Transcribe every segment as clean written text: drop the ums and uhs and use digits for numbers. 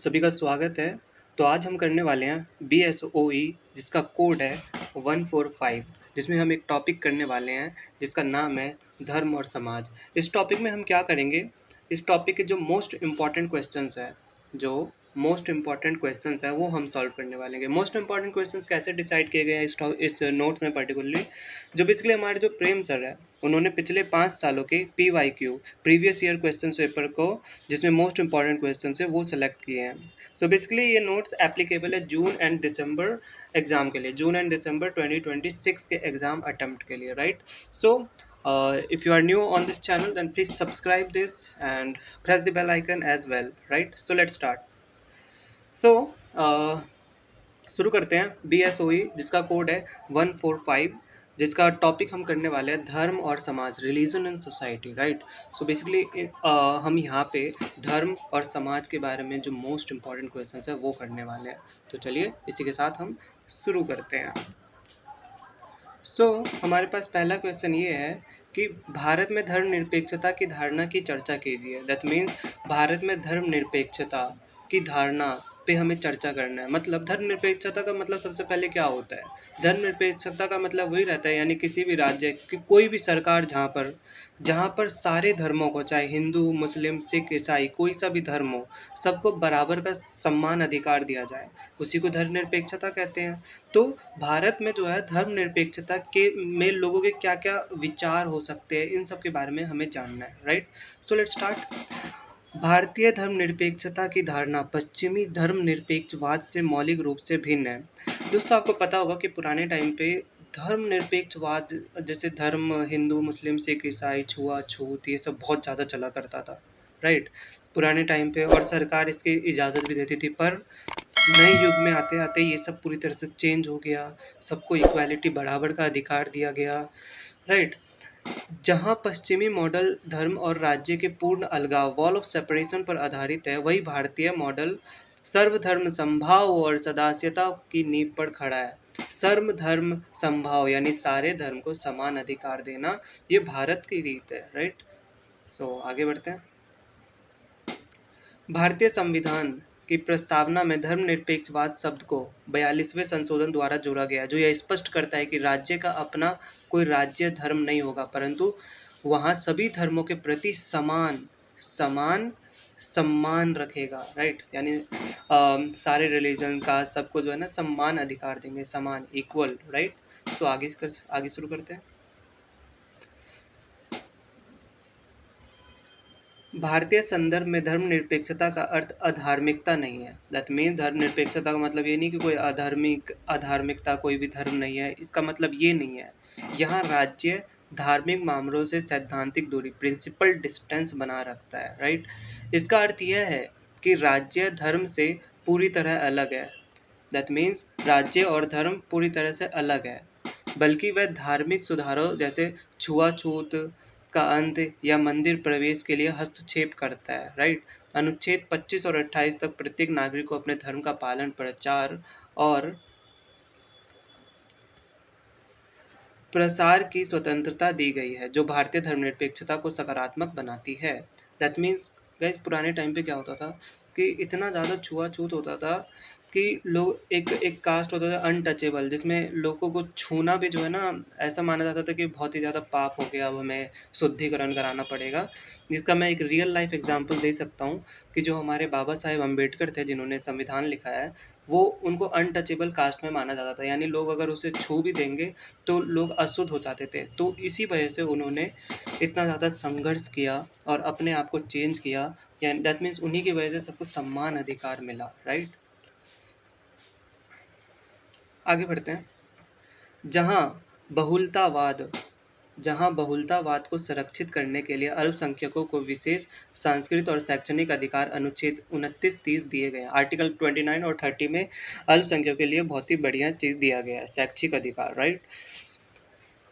सभी का स्वागत है। तो आज हम करने वाले हैं BSOE जिसका कोड है 145, जिसमें हम एक टॉपिक करने वाले हैं जिसका नाम है धर्म और समाज। इस टॉपिक में हम क्या करेंगे, इस टॉपिक के जो मोस्ट इम्पॉर्टेंट क्वेश्चंस हैं वो हम सॉल्व करने वाले हैं। मोस्ट इम्पॉर्टेंट क्वेश्चंस कैसे डिसाइड किए गए हैं इस नोट्स में पर्टिकुलरली, जो बेसिकली हमारे जो प्रेम सर है उन्होंने पिछले 5 सालों के PYQ previous year question paper को, जिसमें मोस्ट इंपॉर्टेंट क्वेश्चन है वो सेलेक्ट किए हैं। सो बेसिकली ये नोट्स एप्लीकेबल है जून एंड दिसंबर एग्जाम के लिए, जून एंड दिसंबर 2026 के एग्जाम अटेम्प्ट के लिए, right. So if you are new on this channel then please subscribe this and press the bell icon as well, right? So let's start. So शुरू करते हैं BSOE जिसका code है 145, जिसका टॉपिक हम करने वाले हैं धर्म और समाज, religion and society, right. So basically हम यहाँ पे धर्म और समाज के बारे में जो मोस्ट इम्पॉर्टेंट क्वेश्चन है वो करने वाले हैं। तो चलिए इसी के साथ हम शुरू करते हैं। हमारे पास पहला क्वेश्चन ये है कि भारत में धर्मनिरपेक्षता की धारणा की चर्चा कीजिए। दैट मीन्स भारत में धर्मनिरपेक्षता की धारणा पे हमें चर्चा करना है। मतलब धर्मनिरपेक्षता का मतलब सबसे पहले क्या होता है? धर्मनिरपेक्षता का मतलब वही रहता है, यानी किसी भी राज्य की कोई भी सरकार जहाँ पर सारे धर्मों को, चाहे हिंदू मुस्लिम सिख ईसाई कोई सा भी धर्म हो, सबको बराबर का सम्मान अधिकार दिया जाए, उसी को धर्मनिरपेक्षता कहते हैं। तो भारत में जो है धर्मनिरपेक्षता के में लोगों के क्या क्या विचार हो सकते हैं, इन सब के बारे में हमें जानना है, राइट। So let's start. भारतीय धर्मनिरपेक्षता की धारणा पश्चिमी धर्मनिरपेक्षवाद से मौलिक रूप से भिन्न है। दोस्तों आपको पता होगा कि पुराने टाइम पे धर्मनिरपेक्षवाद, जैसे धर्म हिंदू मुस्लिम सिख ईसाई छुआछूत ये सब बहुत ज़्यादा चला करता था, राइट, पुराने टाइम पे, और सरकार इसकी इजाज़त भी देती थी। पर नए युग में आते आते ये सब पूरी तरह से चेंज हो गया, सबको इक्वालिटी बराबर का अधिकार दिया गया, राइट। जहाँ पश्चिमी मॉडल धर्म और राज्य के पूर्ण अलगाव, वॉल ऑफ सेपरेशन पर आधारित है, वही भारतीय मॉडल सर्वधर्म समभाव और सदास्यता की नींव पर खड़ा है। सर्वधर्म समभाव यानी सारे धर्म को समान अधिकार देना, ये भारत की रीत है, राइट। सो आगे बढ़ते हैं। भारतीय संविधान की प्रस्तावना में धर्मनिरपेक्षवाद शब्द को 42वें संशोधन द्वारा जोड़ा गया, जो यह स्पष्ट करता है कि राज्य का अपना कोई राज्य धर्म नहीं होगा, परंतु वहाँ सभी धर्मों के प्रति समान सम्मान रखेगा, राइट। यानी सारे रिलीजन का सबको जो है ना सम्मान अधिकार देंगे, समान, इक्वल, राइट। सो आगे शुरू करते हैं। भारतीय संदर्भ में धर्मनिरपेक्षता का अर्थ अधार्मिकता नहीं है। दैट मीन्स धर्मनिरपेक्षता का मतलब ये नहीं कि कोई अधार्मिकता, कोई भी धर्म नहीं है, इसका मतलब ये नहीं है। यहाँ राज्य धार्मिक मामलों से सैद्धांतिक दूरी, प्रिंसिपल डिस्टेंस बना रखता है, राइट। इसका अर्थ यह है कि राज्य धर्म से पूरी तरह अलग है। दैट मीन्स राज्य और धर्म पूरी तरह से अलग है, बल्कि वह धार्मिक सुधारों जैसे छुआछूत का अंत या मंदिर प्रवेश के लिए हस्तक्षेप करता है, राइट। अनुच्छेद 25 और 28 तक प्रत्येक नागरिक को अपने धर्म का पालन, प्रचार और प्रसार की स्वतंत्रता दी गई है, जो भारतीय धर्मनिरपेक्षता को सकारात्मक बनाती है। दैट मीन्स गाइस, पुराने टाइम पे क्या होता था कि इतना ज़्यादा छुआछूत होता था कि लोग एक एक कास्ट होता था अनटचेबल, जिसमें लोगों को छूना भी जो है ना ऐसा माना जाता था कि बहुत ही ज़्यादा पाप हो गया, अब हमें शुद्धिकरण कराना पड़ेगा। जिसका मैं एक रियल लाइफ एग्जांपल दे सकता हूँ कि जो हमारे बाबा साहेब अम्बेडकर थे जिन्होंने संविधान लिखा है, वो उनको अनटचेबल कास्ट में माना जाता था, यानी लोग अगर उसे छू भी देंगे तो लोग अशुद्ध हो जाते थे। तो इसी वजह से उन्होंने इतना ज़्यादा संघर्ष किया और अपने आप को चेंज किया, यानी दैट मीन्स उन्हीं की वजह से सबको सम्मान अधिकार मिला, राइट। आगे बढ़ते हैं। जहाँ बहुलतावाद जहाँ बहुलतावाद को संरक्षित करने के लिए अल्पसंख्यकों को विशेष सांस्कृतिक और शैक्षणिक अधिकार अनुच्छेद 29-30 दिए गए हैं। आर्टिकल 29 और 30 में अल्पसंख्यकों के लिए बहुत ही बढ़िया चीज़ दिया गया है, शैक्षिक अधिकार, राइट।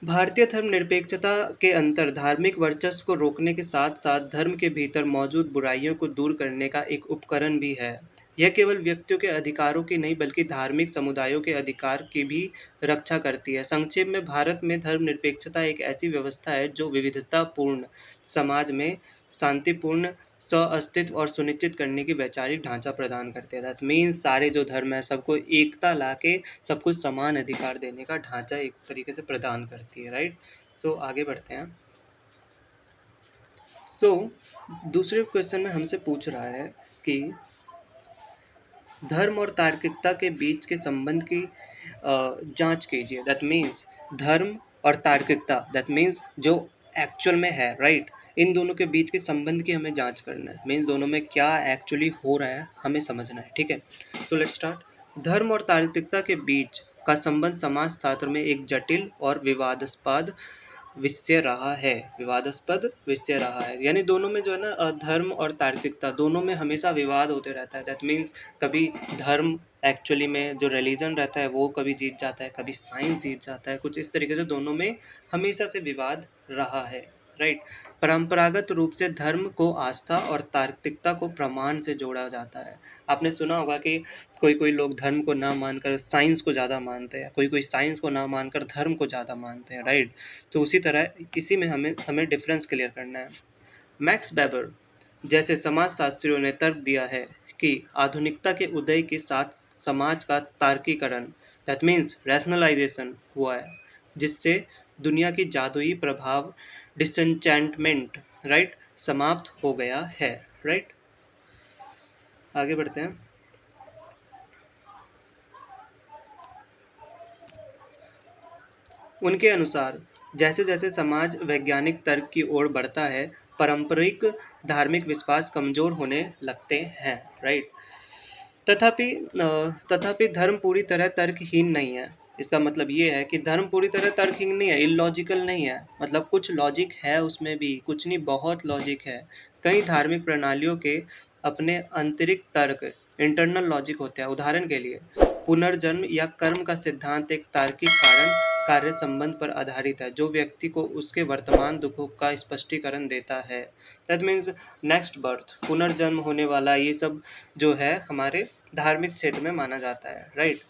भारतीय धर्मनिरपेक्षता के अंतर धार्मिक वर्चस्व को रोकने के साथ साथ धर्म के भीतर मौजूद बुराइयों को दूर करने का एक उपकरण भी है। यह केवल व्यक्तियों के अधिकारों की नहीं बल्कि धार्मिक समुदायों के अधिकार की भी रक्षा करती है। संक्षेप में, भारत में धर्मनिरपेक्षता एक ऐसी व्यवस्था है जो विविधतापूर्ण समाज में शांतिपूर्ण अस्तित्व और सुनिश्चित करने की वैचारिक ढांचा प्रदान करते हैं। दैट मीन्स सारे जो धर्म है सबको एकता लाके सबको समान अधिकार देने का ढांचा एक तरीके से प्रदान करती है, राइट। सो आगे बढ़ते हैं। दूसरे क्वेश्चन में हमसे पूछ रहा है कि धर्म और तार्किकता के बीच के संबंध की जांच कीजिए। दैट मीन्स धर्म और तार्किकता, दैट मीन्स जो एक्चुअल में है, राइट, इन दोनों के बीच के संबंध की हमें जांच करना है। मीन्स दोनों में क्या एक्चुअली हो रहा है हमें समझना है, ठीक है। So let's start. धर्म और तार्किकता के बीच का संबंध समाज शास्त्र में एक जटिल और विवादास्पद विषय रहा है। विवादास्पद विषय रहा है यानी दोनों में जो है ना, धर्म और तार्किकता दोनों में हमेशा विवाद होते रहता है। दैट मीन्स कभी धर्म एक्चुअली में जो रिलीजन रहता है वो कभी जीत जाता है, कभी साइंस जीत जाता है, कुछ इस तरीके से दोनों में हमेशा से विवाद रहा है, राइट। परंपरागत रूप से धर्म को आस्था और तार्किकता को प्रमाण से जोड़ा जाता है। आपने सुना होगा कि कोई कोई लोग धर्म को ना मानकर साइंस को ज़्यादा मानते हैं, कोई कोई साइंस को ना मानकर धर्म को ज़्यादा मानते हैं, राइट। तो उसी तरह इसी में हमें हमें डिफरेंस क्लियर करना है। मैक्स वेबर जैसे समाजशास्त्रियों ने तर्क दिया है कि आधुनिकता के उदय के साथ समाज का तार्कीकरण, दैट मीन्स रैशनलाइजेशन हुआ है, जिससे दुनिया की जादुई प्रभाव डिसएन्चेंटमेंट, राइट, समाप्त हो गया है, राइट। आगे बढ़ते हैं। उनके अनुसार जैसे जैसे समाज वैज्ञानिक तर्क की ओर बढ़ता है, पारंपरिक धार्मिक विश्वास कमजोर होने लगते हैं, राइट। तथापि धर्म पूरी तरह तर्कहीन नहीं है। इसका मतलब ये है कि धर्म पूरी तरह तर्कहीन नहीं है, इलॉजिकल नहीं है। मतलब कुछ लॉजिक है उसमें भी, कुछ नहीं, बहुत लॉजिक है। कई धार्मिक प्रणालियों के अपने आंतरिक तर्क, इंटरनल लॉजिक होते हैं। उदाहरण के लिए पुनर्जन्म या कर्म का सिद्धांत एक तार्किक कारण कार्य संबंध पर आधारित है, जो व्यक्ति को उसके वर्तमान दुखों का स्पष्टीकरण देता है। दैट मीन्स नेक्स्ट बर्थ, पुनर्जन्म होने वाला, ये सब जो है हमारे धार्मिक क्षेत्र में माना जाता है, राइट।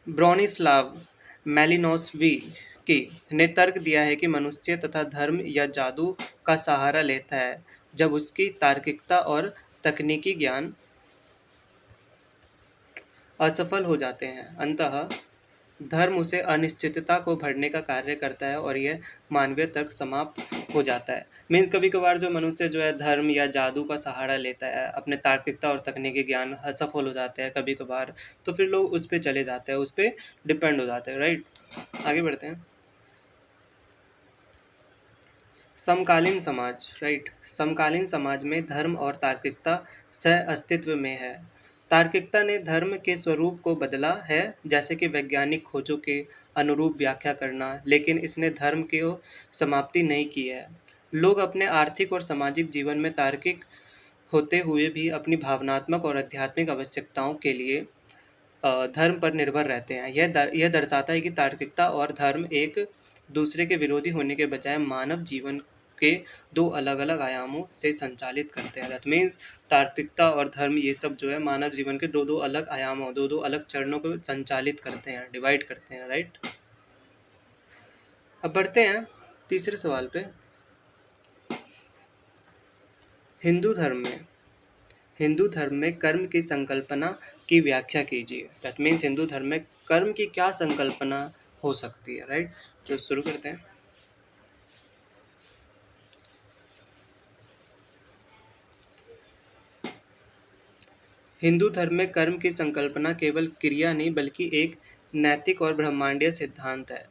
ब्रोनिस्लाव मैलिनोव्स्की ने तर्क दिया है कि मनुष्य तथा धर्म या जादू का सहारा लेता है जब उसकी तार्किकता और तकनीकी ज्ञान असफल हो जाते हैं। अंततः धर्म उसे अनिश्चितता को भरने का कार्य करता है और यह मानवीय तर्क समाप्त हो जाता है। मीन्स कभी कभार जो मनुष्य जो है धर्म या जादू का सहारा लेता है, अपने तार्किकता और तकनीकी ज्ञान असफल हो जाते हैं कभी कभार, तो फिर लोग उस पर चले जाते हैं, उस पर डिपेंड हो जाते हैं, राइट। आगे बढ़ते हैं। समकालीन समाज, राइट। समकालीन समाज में धर्म और तार्किकता सह अस्तित्व में है। तार्किकता ने धर्म के स्वरूप को बदला है, जैसे कि वैज्ञानिक खोजों के अनुरूप व्याख्या करना, लेकिन इसने धर्म की समाप्ति नहीं की है। लोग अपने आर्थिक और सामाजिक जीवन में तार्किक होते हुए भी अपनी भावनात्मक और आध्यात्मिक आवश्यकताओं के लिए धर्म पर निर्भर रहते हैं। यह दर्शाता है कि तार्किकता और धर्म एक दूसरे के विरोधी होने के बजाय मानव जीवन के दो अलग अलग आयामों से संचालित करते हैं। दैट मीन्स तार्किकता और धर्म ये सब जो है मानव जीवन के दो दो अलग आयामों, दो दो अलग चरणों को संचालित करते हैं, डिवाइड करते हैं, राइट। अब बढ़ते हैं तीसरे सवाल पे। हिंदू धर्म में कर्म की संकल्पना की व्याख्या कीजिए। दैट मीन्स हिंदू धर्म में कर्म की क्या संकल्पना हो सकती है, राइट। तो शुरू करते हैं। हिंदू धर्म में कर्म की संकल्पना केवल क्रिया नहीं बल्कि एक नैतिक और ब्रह्मांडीय सिद्धांत है।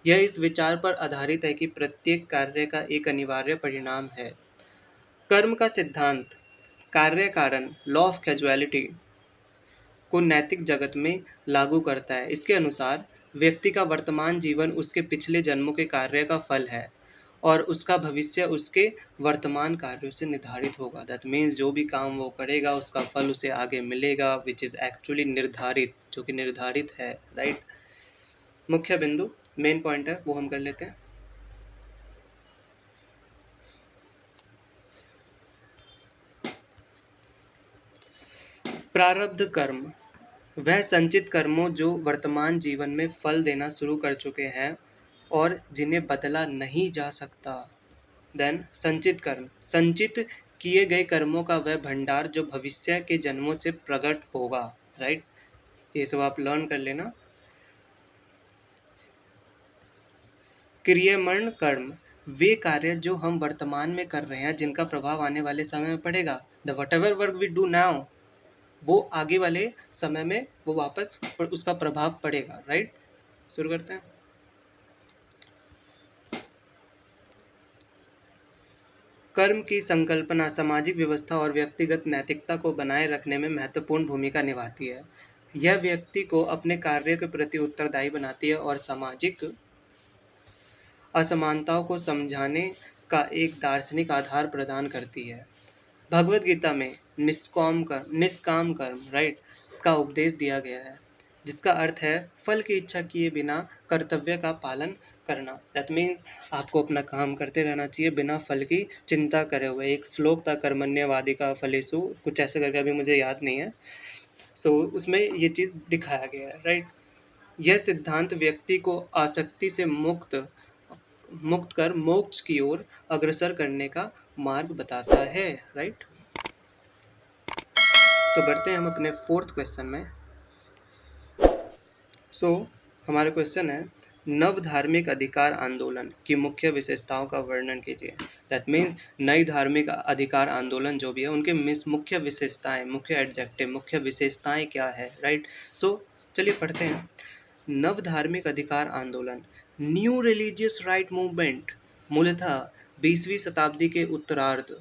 यह इस विचार पर आधारित है कि प्रत्येक कार्य का एक अनिवार्य परिणाम है। कर्म का सिद्धांत कार्य कारण लॉ ऑफ कैजुअलिटी को नैतिक जगत में लागू करता है। इसके अनुसार व्यक्ति का वर्तमान जीवन उसके पिछले जन्मों के कार्य का फल है और उसका भविष्य उसके वर्तमान कार्यों से निर्धारित होगा। दैट मीन्स जो भी काम वो करेगा उसका फल उसे आगे मिलेगा, विच इज़ एक्चुअली निर्धारित, जो कि निर्धारित है, राइट। मुख्य बिंदु, मेन पॉइंट है वो हम कर लेते हैं। प्रारब्ध कर्म वह संचित कर्मों जो वर्तमान जीवन में फल देना शुरू कर चुके हैं और जिन्हें बदला नहीं जा सकता। देन संचित कर्म, संचित किए गए कर्मों का वह भंडार जो भविष्य के जन्मों से प्रकट होगा, राइट। ये सब आप लर्न कर लेना। क्रियमण कर्म, वे कार्य जो हम वर्तमान में कर रहे हैं जिनका प्रभाव आने वाले समय में पड़ेगा। The whatever work we do now, वो आगे वाले समय में वो वापस उसका प्रभाव पड़ेगा, राइट। शुरू करते हैं। कर्म की संकल्पना सामाजिक व्यवस्था और व्यक्तिगत नैतिकता को बनाए रखने में महत्वपूर्ण भूमिका निभाती है। यह व्यक्ति को अपने कार्य के प्रति उत्तरदायी बनाती है और सामाजिक असमानताओं को समझाने का एक दार्शनिक आधार प्रदान करती है। भगवत गीता में निष्काम कर्म, राइट, का उपदेश दिया गया है, जिसका अर्थ है फल की इच्छा किए बिना कर्तव्य का पालन करना। दैट मीन्स आपको अपना काम करते रहना चाहिए बिना फल की चिंता करे हुए। एक श्लोक था कर्मण्यवादी का फलेषु, कुछ ऐसे करके, अभी मुझे याद नहीं है। उसमें ये चीज़ दिखाया गया है, राइट। यह सिद्धांत व्यक्ति को आसक्ति से मुक्त कर मोक्ष की ओर अग्रसर करने का मार्ग बताता है, राइट। तो बढ़ते हैं हम अपने फोर्थ क्वेश्चन में। हमारा क्वेश्चन है, नव धार्मिक अधिकार आंदोलन की मुख्य विशेषताओं का वर्णन कीजिए। दैट मीन्स नई धार्मिक अधिकार आंदोलन जो भी है उनके मुख्य विशेषताएं, मुख्य एडजेक्टिव, मुख्य विशेषताएं क्या है, राइट। चलिए पढ़ते हैं। नव धार्मिक अधिकार आंदोलन, न्यू रिलीजियस राइट मूवमेंट, मूलतः 20वीं शताब्दी के उत्तरार्ध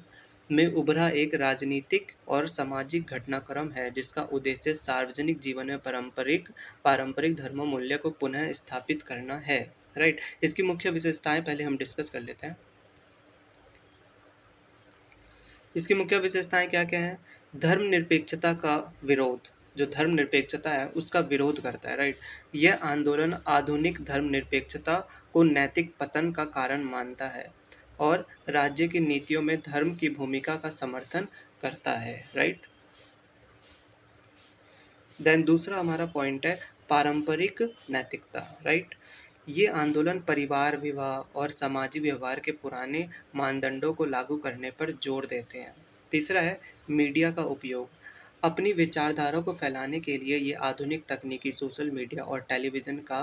में उभरा एक राजनीतिक और सामाजिक घटनाक्रम है जिसका उद्देश्य सार्वजनिक जीवन में पारंपरिक धर्म मूल्य को पुनः स्थापित करना है, राइट। इसकी मुख्य विशेषताएं पहले हम डिस्कस कर लेते हैं। इसकी मुख्य विशेषताएं क्या क्या हैं? धर्मनिरपेक्षता का विरोध, जो धर्मनिरपेक्षता है उसका विरोध करता है, राइट। यह आंदोलन आधुनिक धर्मनिरपेक्षता को नैतिक पतन का कारण मानता है और राज्य की नीतियों में धर्म की भूमिका का समर्थन करता है, राइट। देन दूसरा हमारा पॉइंट है पारंपरिक नैतिकता, राइट। ये आंदोलन परिवार, विवाह और सामाजिक व्यवहार के पुराने मानदंडों को लागू करने पर जोर देते हैं। तीसरा है मीडिया का उपयोग, अपनी विचारधारा को फैलाने के लिए ये आधुनिक तकनीकी सोशल मीडिया और टेलीविज़न का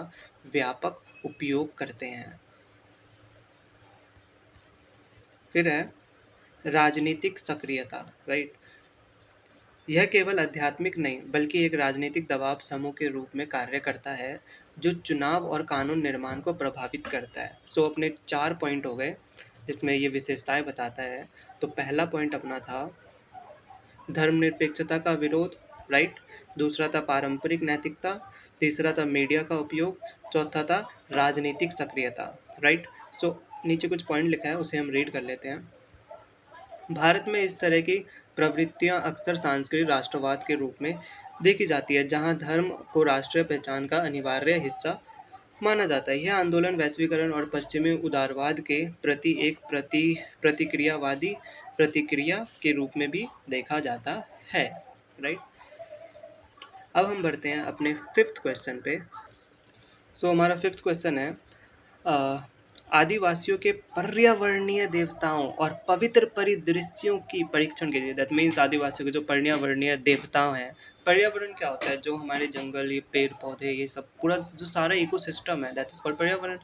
व्यापक उपयोग करते हैं। फिर है राजनीतिक सक्रियता, राइट। यह केवल आध्यात्मिक नहीं बल्कि एक राजनीतिक दबाव समूह के रूप में कार्य करता है जो चुनाव और कानून निर्माण को प्रभावित करता है। अपने 4 पॉइंट हो गए, इसमें ये विशेषताएं बताता है। तो पहला पॉइंट अपना था धर्मनिरपेक्षता का विरोध, राइट। दूसरा था पारंपरिक नैतिकता, तीसरा था मीडिया का उपयोग, चौथा था राजनीतिक सक्रियता, राइट। नीचे कुछ पॉइंट लिखा है उसे हम रीड कर लेते हैं। भारत में इस तरह की प्रवृत्तियां अक्सर सांस्कृतिक राष्ट्रवाद के रूप में देखी जाती है, जहां धर्म को राष्ट्रीय पहचान का अनिवार्य हिस्सा माना जाता है। यह आंदोलन वैश्वीकरण और पश्चिमी उदारवाद के प्रति एक प्रतिक्रियावादी प्रतिक्रिया के रूप में भी देखा जाता है, राइट। अब हम बढ़ते हैं अपने फिफ्थ क्वेश्चन पे। हमारा फिफ्थ क्वेश्चन है आदिवासियों के पर्यावरणीय देवताओं और पवित्र परिदृश्यों की परीक्षण कीजिए। दैट मीन्स आदिवासियों के जो पर्यावरणीय देवताओं हैं, पर्यावरण क्या होता है? जो हमारे जंगल, ये पेड़ पौधे, ये सब पूरा जो सारा इकोसिस्टम है, दैट इज कॉल्ड पर्यावरण।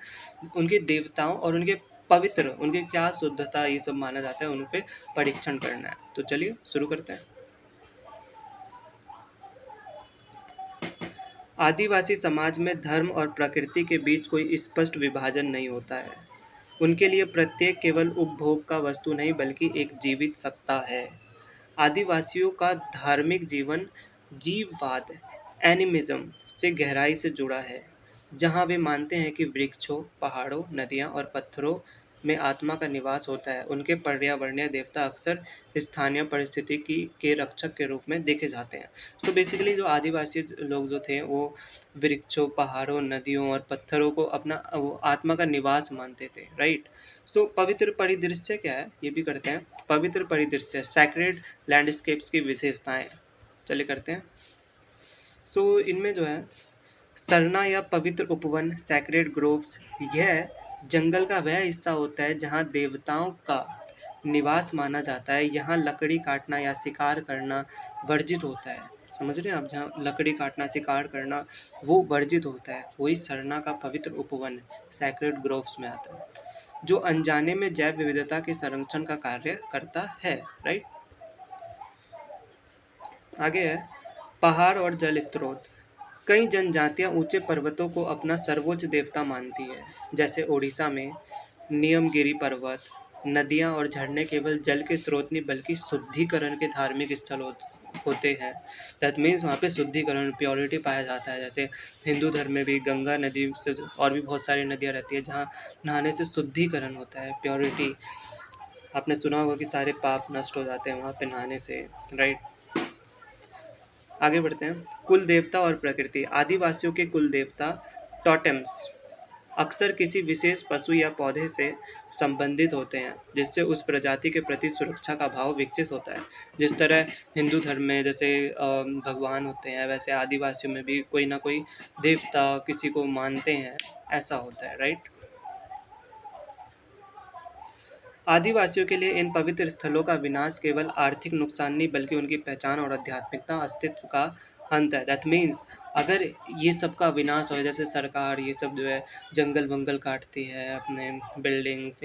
उनके देवताओं और उनके पवित्र, उनके क्या शुद्धता, ये सब माना जाता है, उन पे परीक्षण करना है। तो चलिए शुरू करते हैं। आदिवासी समाज में धर्म और प्रकृति के बीच कोई स्पष्ट विभाजन नहीं होता है। उनके लिए प्रत्येक केवल उपभोग का वस्तु नहीं बल्कि एक जीवित सत्ता है। आदिवासियों का धार्मिक जीवन जीववाद, एनिमिज्म से गहराई से जुड़ा है, जहाँ वे मानते हैं कि वृक्षों, पहाड़ों, नदियाँ और पत्थरों में आत्मा का निवास होता है। उनके पर्यावरणीय देवता अक्सर स्थानीय परिस्थिति के रक्षक के रूप में देखे जाते हैं। बेसिकली जो आदिवासी लोग जो थे वो वृक्षों, पहाड़ों, नदियों और पत्थरों को अपना वो आत्मा का निवास मानते थे, राइट। पवित्र परिदृश्य क्या है ये भी करते हैं। पवित्र परिदृश्य, सैक्रेड लैंडस्केप्स की विशेषताएं, चलिए करते हैं। इनमें जो है सरना या पवित्र उपवन, सैक्रेड ग्रोव्स, यह जंगल का वह हिस्सा होता है जहाँ देवताओं का निवास माना जाता है, यहाँ लकड़ी काटना या शिकार करना वर्जित होता है। समझ रहे हैं आप, जहाँ लकड़ी काटना शिकार करना वो वर्जित होता है, वही सरना का पवित्र उपवन सैक्रेड ग्रोव्स में आता है, जो अनजाने में जैव विविधता के संरक्षण का कार्य करता है। राइट। आगे है पहाड़ और जल स्रोत। कई जनजातियां ऊंचे पर्वतों को अपना सर्वोच्च देवता मानती है, जैसे ओडिशा में नियमगिरी पर्वत। नदियां और झरने केवल जल के स्रोत नहीं बल्कि शुद्धिकरण के धार्मिक स्थल होते हैं। दैट मीन्स वहाँ पे शुद्धिकरण प्योरिटी पाया जाता है। जैसे हिंदू धर्म में भी गंगा नदी से और भी बहुत सारी नदियाँ रहती है जहाँ नहाने से शुद्धिकरण होता है, प्योरिटी। आपने सुना होगा कि सारे पाप नष्ट हो जाते हैं वहाँ पे नहाने से। राइट। आगे बढ़ते हैं। कुल देवता और प्रकृति। आदिवासियों के कुल देवता टोटेम्स अक्सर किसी विशेष पशु या पौधे से संबंधित होते हैं, जिससे उस प्रजाति के प्रति सुरक्षा का भाव विकसित होता है। जिस तरह हिंदू धर्म में जैसे भगवान होते हैं, वैसे आदिवासियों में भी कोई ना कोई देवता किसी को मानते हैं, ऐसा होता है। राइट। आदिवासियों के लिए इन पवित्र स्थलों का विनाश केवल आर्थिक नुकसान नहीं बल्कि उनकी पहचान और आध्यात्मिकता अस्तित्व का अंत है। दैट मीन्स अगर ये सब का विनाश हो, जैसे सरकार ये सब जो है जंगल वंगल काटती है अपने बिल्डिंग्स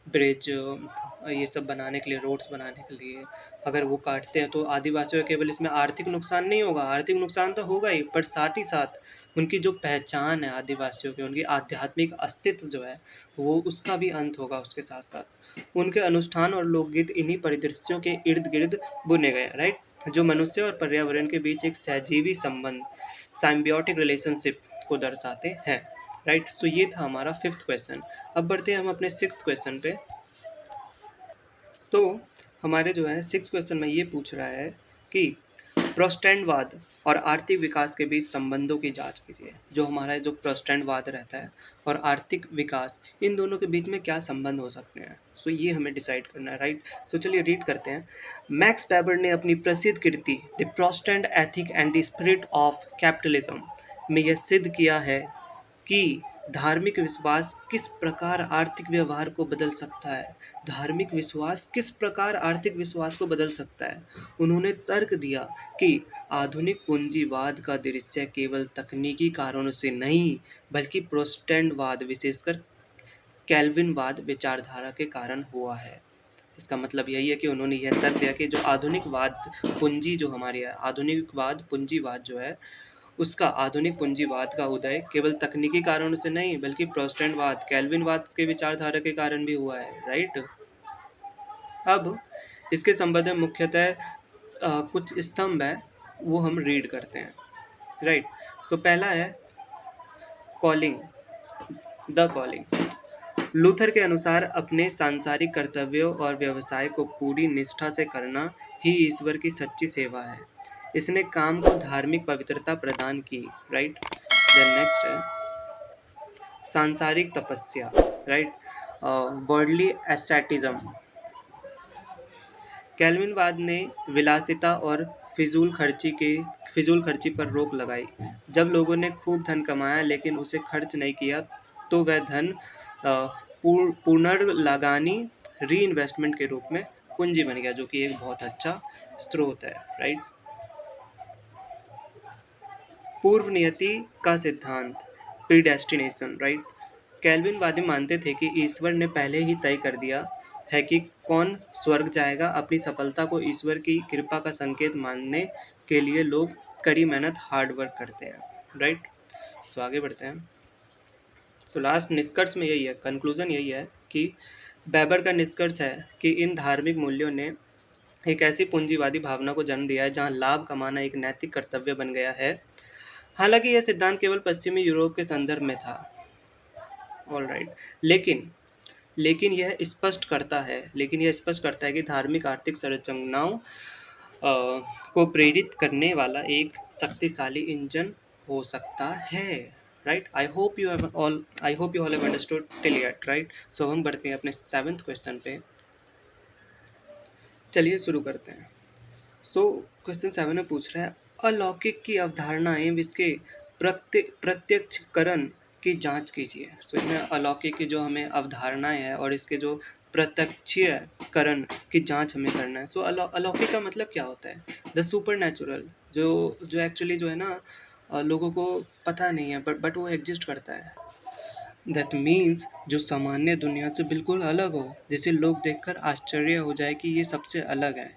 ब्रिज ये सब बनाने के लिए, रोड्स बनाने के लिए, अगर वो काटते हैं तो आदिवासियों का केवल इसमें आर्थिक नुकसान नहीं होगा, आर्थिक नुकसान तो होगा ही, पर साथ ही साथ उनकी जो पहचान है आदिवासियों की, उनकी आध्यात्मिक अस्तित्व जो है वो उसका भी अंत होगा उसके साथ साथ। उनके अनुष्ठान और लोकगीत इन्हीं परिदृश्यों के इर्द गिर्द बुने गए। राइट। जो मनुष्य और पर्यावरण के बीच एक सहजीवी संबंध, साइम्बियोटिक रिलेशनशिप को दर्शाते हैं। राइट। सो ये था हमारा 5th क्वेश्चन। अब बढ़ते हैं हम अपने 6th क्वेश्चन पे। तो हमारे जो है 6th क्वेश्चन में ये पूछ रहा है कि प्रोटेस्टेंटवाद और आर्थिक विकास के बीच संबंधों की जांच कीजिए। जो हमारा जो प्रोटेस्टेंटवाद रहता है और आर्थिक विकास, इन दोनों के बीच में क्या संबंध हो सकते हैं, सो ये हमें डिसाइड करना है। राइट। सो चलिए रीड करते हैं। मैक्स वेबर ने अपनी प्रसिद्ध कृति the protestant ethic and the spirit of capitalism में यह सिद्ध किया है कि धार्मिक विश्वास किस प्रकार आर्थिक व्यवहार को बदल सकता है। धार्मिक विश्वास किस प्रकार आर्थिक विश्वास को बदल सकता है। उन्होंने तर्क दिया कि आधुनिक पूंजीवाद का दृश्य केवल तकनीकी कारणों से नहीं बल्कि प्रोटेस्टेंटवाद विशेषकर कैल्विनवाद विचारधारा के कारण हुआ है। इसका मतलब यही है कि उन्होंने यह तर्क दिया कि जो आधुनिकवाद पूंजी जो हमारी है, आधुनिकवाद पूंजीवाद जो है उसका, आधुनिक पूंजीवाद का उदय केवल तकनीकी कारणों से नहीं बल्कि प्रोटेस्टेंटवाद कैल्विनवाद के विचारधारा के कारण भी हुआ है। राइट। अब इसके संबंध में मुख्यतः कुछ स्तंभ है वो हम रीड करते हैं। राइट। सो पहला है कॉलिंग, द कॉलिंग। लूथर के अनुसार अपने सांसारिक कर्तव्यों और व्यवसाय को पूरी निष्ठा से करना ही ईश्वर की सच्ची सेवा है। इसने काम को धार्मिक पवित्रता प्रदान की। राइट। देन नेक्स्ट है सांसारिक तपस्या। राइट। वर्ल्डली एस्थेटिज्म। कैल्विनवाद ने विलासिता और फिजूल खर्ची पर रोक लगाई। जब लोगों ने खूब धन कमाया लेकिन उसे खर्च नहीं किया तो वह धन पुनर्लागानी री इन्वेस्टमेंट के रूप में पूंजी बन गया, जो कि एक बहुत अच्छा स्रोत है। राइट। पूर्व नियति का सिद्धांत, प्रीडेस्टिनेशन। राइट। कैल्विनवादी मानते थे कि ईश्वर ने पहले ही तय कर दिया है कि कौन स्वर्ग जाएगा। अपनी सफलता को ईश्वर की कृपा का संकेत मानने के लिए लोग कड़ी मेहनत हार्ड वर्क करते हैं। राइट। सो आगे बढ़ते हैं। सो लास्ट निष्कर्ष में यही है, कंक्लूजन यही है कि वेबर का निष्कर्ष है कि इन धार्मिक मूल्यों ने एक ऐसी पूंजीवादी भावना को जन्म दिया है जहां लाभ कमाना एक नैतिक कर्तव्य बन गया है। हालांकि यह सिद्धांत केवल पश्चिमी यूरोप के संदर्भ में था। All right. लेकिन यह स्पष्ट करता है कि धार्मिक आर्थिक संरचनाओं को प्रेरित करने वाला एक शक्तिशाली इंजन हो सकता है। Right. I hope you all have understood till yet. Right. So हम बढ़ते हैं अपने 7th क्वेश्चन पे। चलिए शुरू करते हैं। सो क्वेश्चन 7 में पूछ रहा है अलौकिक की अवधारणाएं इसके प्रत्यक्षकरण की जांच कीजिए। सो इसमें अलौकिक की जो हमें अवधारणाएं है और इसके जो प्रत्यक्षीकरण की जांच हमें करना है। सो अलौकिक का मतलब क्या होता है? द सुपर नेचुरल, जो जो एक्चुअली जो है ना लोगों को पता नहीं है बट वो एग्जिस्ट करता है। दैट मीन्स जो सामान्य दुनिया से बिल्कुल अलग हो, जिसे लोग देखकर आश्चर्य हो जाए कि ये सबसे अलग है।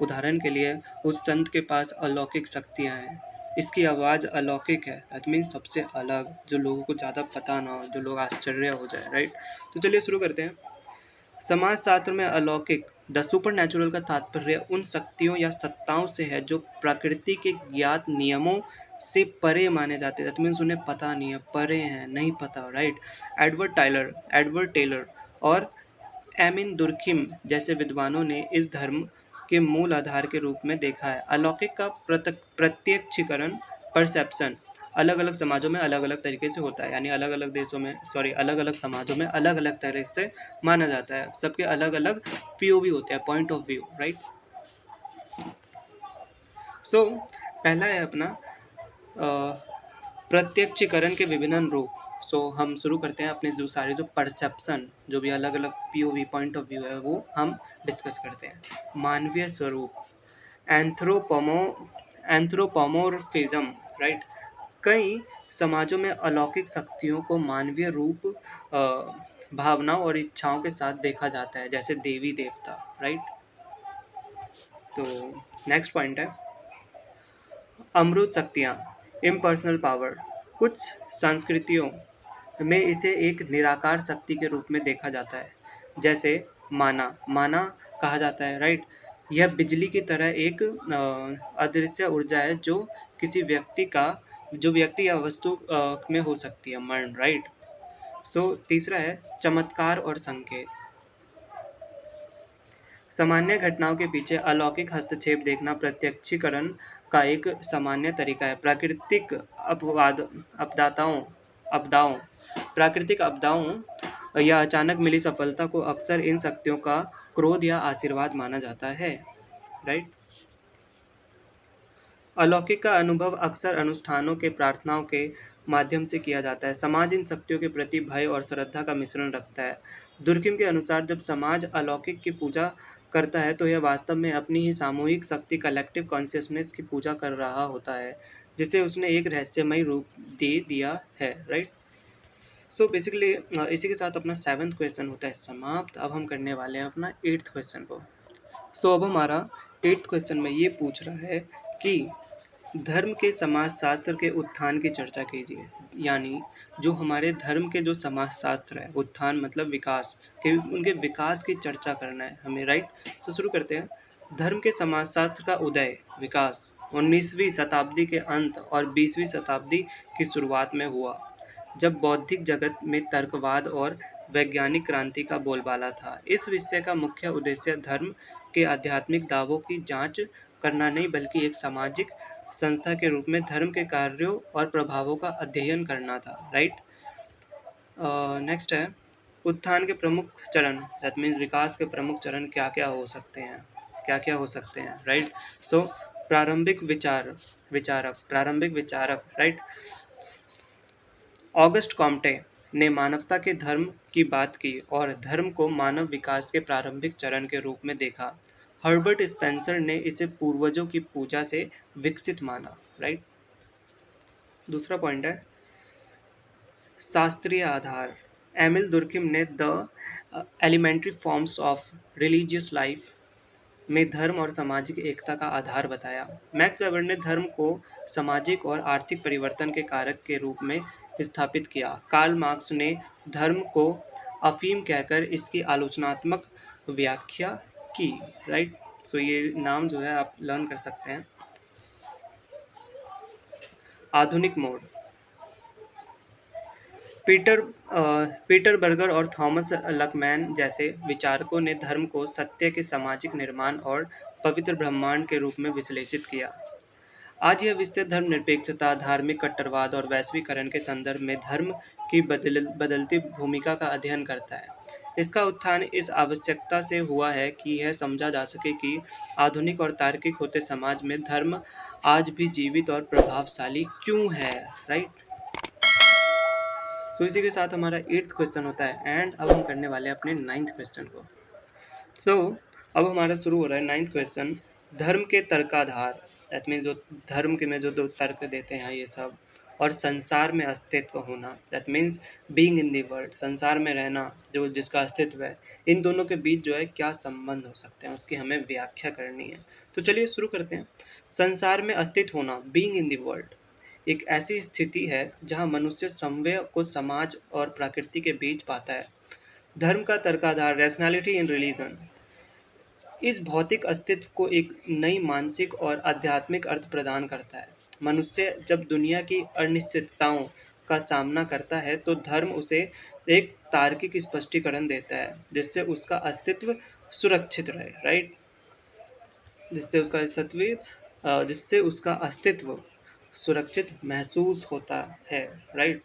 उदाहरण के लिए उस संत के पास अलौकिक शक्तियाँ हैं, इसकी आवाज़ अलौकिक है, दैट मीन्स सबसे अलग, जो लोगों को ज़्यादा पता ना हो, जो लोग आश्चर्य हो जाए, राइट। तो चलिए शुरू करते हैं। समाजशास्त्र में अलौकिक द सुपर नेचुरल का तात्पर्य उन शक्तियों या सत्ताओं से है जो प्रकृति के ज्ञात नियमों से परे माने जाते हैं। दैट मीन्स उन्हें पता नहीं है, परे हैं, नहीं पता, राइट। एडवर्ड टेलर और एमिन दुर्खिम जैसे विद्वानों ने इस धर्म के मूल आधार के रूप में देखा है। अलौकिक का प्रत्यक्षीकरण, परसेप्शन, अलग अलग समाजों में अलग अलग तरीके से होता है, यानी अलग अलग देशों में अलग अलग समाजों में अलग अलग तरह से माना जाता है। सबके अलग अलग पीओवी होते हैं, पॉइंट ऑफ व्यू, राइट। सो पहला है अपना प्रत्यक्षीकरण के विभिन्न रूप। हम शुरू करते हैं अपने जो सारे जो परसेप्शन, जो भी अलग अलग पीओवी पॉइंट ऑफ व्यू है वो हम डिस्कस करते हैं। मानवीय स्वरूप, एंथ्रोपोमो एंथ्रोपोमोर्फिज्म, राइट। कई समाजों में अलौकिक शक्तियों को मानवीय रूप, भावनाओं और इच्छाओं के साथ देखा जाता है, जैसे देवी देवता, राइट। तो नेक्स्ट पॉइंट है अमृत शक्तियाँ, इम्पर्सनल पावर। कुछ संस्कृतियों में इसे एक निराकार शक्ति के रूप में देखा जाता है, जैसे माना कहा जाता है, राइट। यह बिजली की तरह एक अदृश्य ऊर्जा है जो किसी व्यक्ति या वस्तु में हो सकती है, मरण, राइट। तीसरा है चमत्कार और संकेत। सामान्य घटनाओं के पीछे अलौकिक हस्तक्षेप देखना प्रत्यक्षीकरण का एक सामान्य तरीका है। आपदाओं प्राकृतिक आपदाओं या अचानक मिली सफलता को अक्सर इन शक्तियों का क्रोध या आशीर्वाद माना जाता है, राइट। अलौकिक का अनुभव अक्सर अनुष्ठानों के प्रार्थनाओं के माध्यम से किया जाता है। समाज इन शक्तियों के प्रति भय और श्रद्धा का मिश्रण रखता है। दुर्खिम के अनुसार जब समाज अलौकिक की पूजा करता है तो यह वास्तव में अपनी ही सामूहिक शक्ति, कलेक्टिव कॉन्शियसनेस की पूजा कर रहा होता है, जिसे उसने एक रहस्यमय रूप दे दिया है, राइट। बेसिकली इसी के साथ अपना 7th क्वेश्चन होता है समाप्त। अब हम करने वाले हैं अपना 8th क्वेश्चन को। अब हमारा 8th क्वेश्चन में ये पूछ रहा है कि धर्म के समाजशास्त्र के उत्थान की चर्चा कीजिए। यानी जो हमारे धर्म के जो समाजशास्त्र है, उत्थान मतलब विकास के, उनके विकास की चर्चा करना है हमें, राइट। शुरू करते हैं। धर्म के समाजशास्त्र का उदय, विकास 19वीं शताब्दी के अंत और 20वीं शताब्दी की शुरुआत में हुआ, जब बौद्धिक जगत में तर्कवाद और वैज्ञानिक क्रांति का बोलबाला था। इस विषय का मुख्य उद्देश्य धर्म के आध्यात्मिक दावों की जांच करना नहीं, बल्कि एक सामाजिक संस्था के रूप में धर्म के कार्यों और प्रभावों का अध्ययन करना था, राइट। नेक्स्ट है उत्थान के प्रमुख चरण, दैट मीन्स विकास के प्रमुख चरण क्या क्या हो सकते हैं, राइट। प्रारंभिक विचारक, राइट। ऑगस्ट कॉम्टे ने मानवता के धर्म की बात की और धर्म को मानव विकास के प्रारंभिक चरण के रूप में देखा। हर्बर्ट स्पेंसर ने इसे पूर्वजों की पूजा से विकसित माना, राइट। दूसरा पॉइंट है शास्त्रीय आधार। एमिल दुर्खिम ने the elementary forms of religious life में धर्म और सामाजिक एकता का आधार बताया। मैक्स वेबर ने धर्म को सामाजिक और आर्थिक परिवर्तन के कारक के रूप में स्थापित किया। कार्ल मार्क्स ने धर्म को अफीम कहकर इसकी आलोचनात्मक व्याख्या की, राइट। ये नाम जो है आप लर्न कर सकते हैं। आधुनिक मोड़, पीटर बर्गर और थॉमस लकमैन जैसे विचारकों ने धर्म को सत्य के सामाजिक निर्माण और पवित्र ब्रह्मांड के रूप में विश्लेषित किया। आज यह विषय धर्मनिरपेक्षता, धार्मिक कट्टरवाद और वैश्वीकरण के संदर्भ में धर्म की बदलती भूमिका का अध्ययन करता है। इसका उत्थान इस आवश्यकता से हुआ है कि यह समझा जा सके कि आधुनिक और तार्किक होते समाज में धर्म आज भी जीवित और प्रभावशाली क्यों है, राइट। सो इसी के साथ हमारा 8th क्वेश्चन होता है एंड अब हम करने वाले हैं अपने 9th क्वेश्चन को। सो अब हमारा शुरू हो रहा है 9th क्वेश्चन, धर्म के तर्काधार, दैट मीन्स जो धर्म के में जो दो तर्क देते हैं ये सब, और संसार में अस्तित्व होना, that means being in the world, संसार में रहना जो जिसका अस्तित्व है, इन दोनों के बीच जो है क्या संबंध हो सकते हैं उसकी हमें व्याख्या करनी है। तो चलिए शुरू करते हैं। संसार में अस्तित्व होना, बीइंग इन दी वर्ल्ड, एक ऐसी स्थिति है जहाँ मनुष्य समव्य को समाज और प्रकृति के बीच पाता है। धर्म का तर्काधार, रैशनैलिटी इन रिलीजन, इस भौतिक अस्तित्व को एक नई मानसिक और आध्यात्मिक अर्थ प्रदान करता है। मनुष्य जब दुनिया की अनिश्चितताओं का सामना करता है तो धर्म उसे एक तार्किक स्पष्टीकरण देता है जिससे उसका अस्तित्व सुरक्षित रहे, राइट, जिससे उसका अस्तित्व सुरक्षित महसूस होता है, राइट।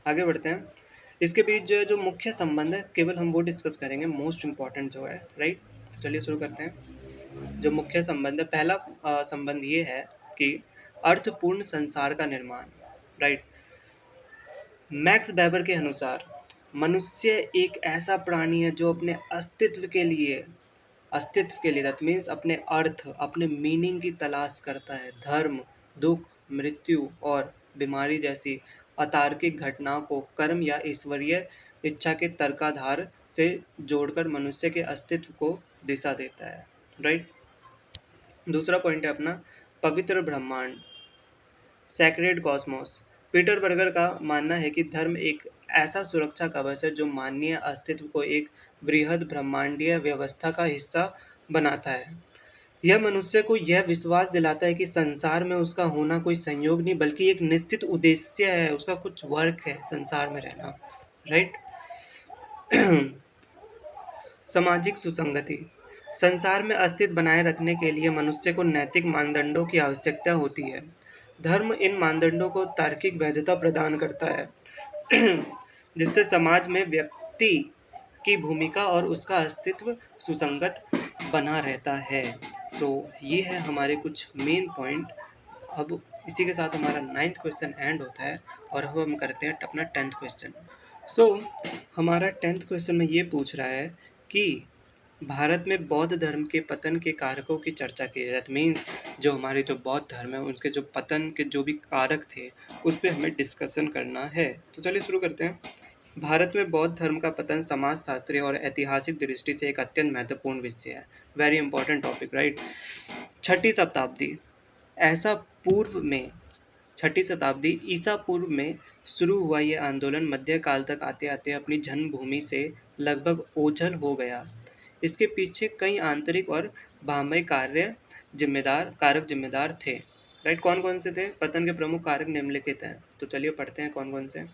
आगे बढ़ते हैं। इसके बीच जो है जो मुख्य संबंध है केवल हम वो डिस्कस करेंगे, मोस्ट इम्पॉर्टेंट जो है, राइट। चलिए शुरू करते हैं। जो मुख्य संबंध है, पहला संबंध ये है कि अर्थपूर्ण संसार का निर्माण, राइट। मैक्स वेबर के अनुसार मनुष्य एक ऐसा प्राणी है जो अपने अस्तित्व के लिए दैट मीन्स अपने अर्थ, अपने मीनिंग की तलाश करता है। धर्म, दुख, मृत्यु और बीमारी जैसी अतार्किक घटनाओं को कर्म या ईश्वरीय इच्छा के तर्काधार से जोड़कर मनुष्य के अस्तित्व को दिशा देता है, राइट। दूसरा पॉइंट है अपना पवित्र ब्रह्मांड, सैक्रेड कॉस्मोस। पीटर बर्गर का मानना है कि धर्म एक ऐसा सुरक्षा कवच है जो मानवीय अस्तित्व को एक बृहद ब्रह्मांडीय व्यवस्था का हिस्सा बनाता है। यह मनुष्य को यह विश्वास दिलाता है कि संसार में उसका होना कोई संयोग नहीं बल्कि एक निश्चित उद्देश्य है, उसका कुछ वर्क है संसार में रहना, राइट। सामाजिक सुसंगति, संसार में अस्तित्व बनाए रखने के लिए मनुष्य को नैतिक मानदंडों की आवश्यकता होती है। धर्म इन मानदंडों को तार्किक वैधता प्रदान करता है जिससे समाज में व्यक्ति की भूमिका और उसका अस्तित्व सुसंगत बना रहता है। सो ये है हमारे कुछ मेन पॉइंट। अब इसी के साथ हमारा 9th क्वेश्चन एंड होता है और अब हम करते हैं अपना 10th क्वेश्चन। सो हमारा 10th क्वेश्चन में ये पूछ रहा है कि भारत में बौद्ध धर्म के पतन के कारकों की चर्चा की है। दैट मीन्स जो हमारे जो बौद्ध धर्म है उनके जो पतन के जो भी कारक थे उस पर हमें डिस्कशन करना है। तो चलिए शुरू करते हैं। भारत में बौद्ध धर्म का पतन समाजशास्त्रीय और ऐतिहासिक दृष्टि से एक अत्यंत महत्वपूर्ण विषय है। Very important topic, right. छठी शताब्दी ऐसा पूर्व में छठी शताब्दी ईसा पूर्व में शुरू हुआ ये आंदोलन मध्यकाल तक आते आते अपनी जन्मभूमि से लगभग ओझल हो गया। इसके पीछे कई आंतरिक और बाह्य कारक जिम्मेदार थे, राइट। कौन कौन से थे? पतन के प्रमुख कारक निम्नलिखित हैं, तो चलिए पढ़ते हैं कौन कौन से।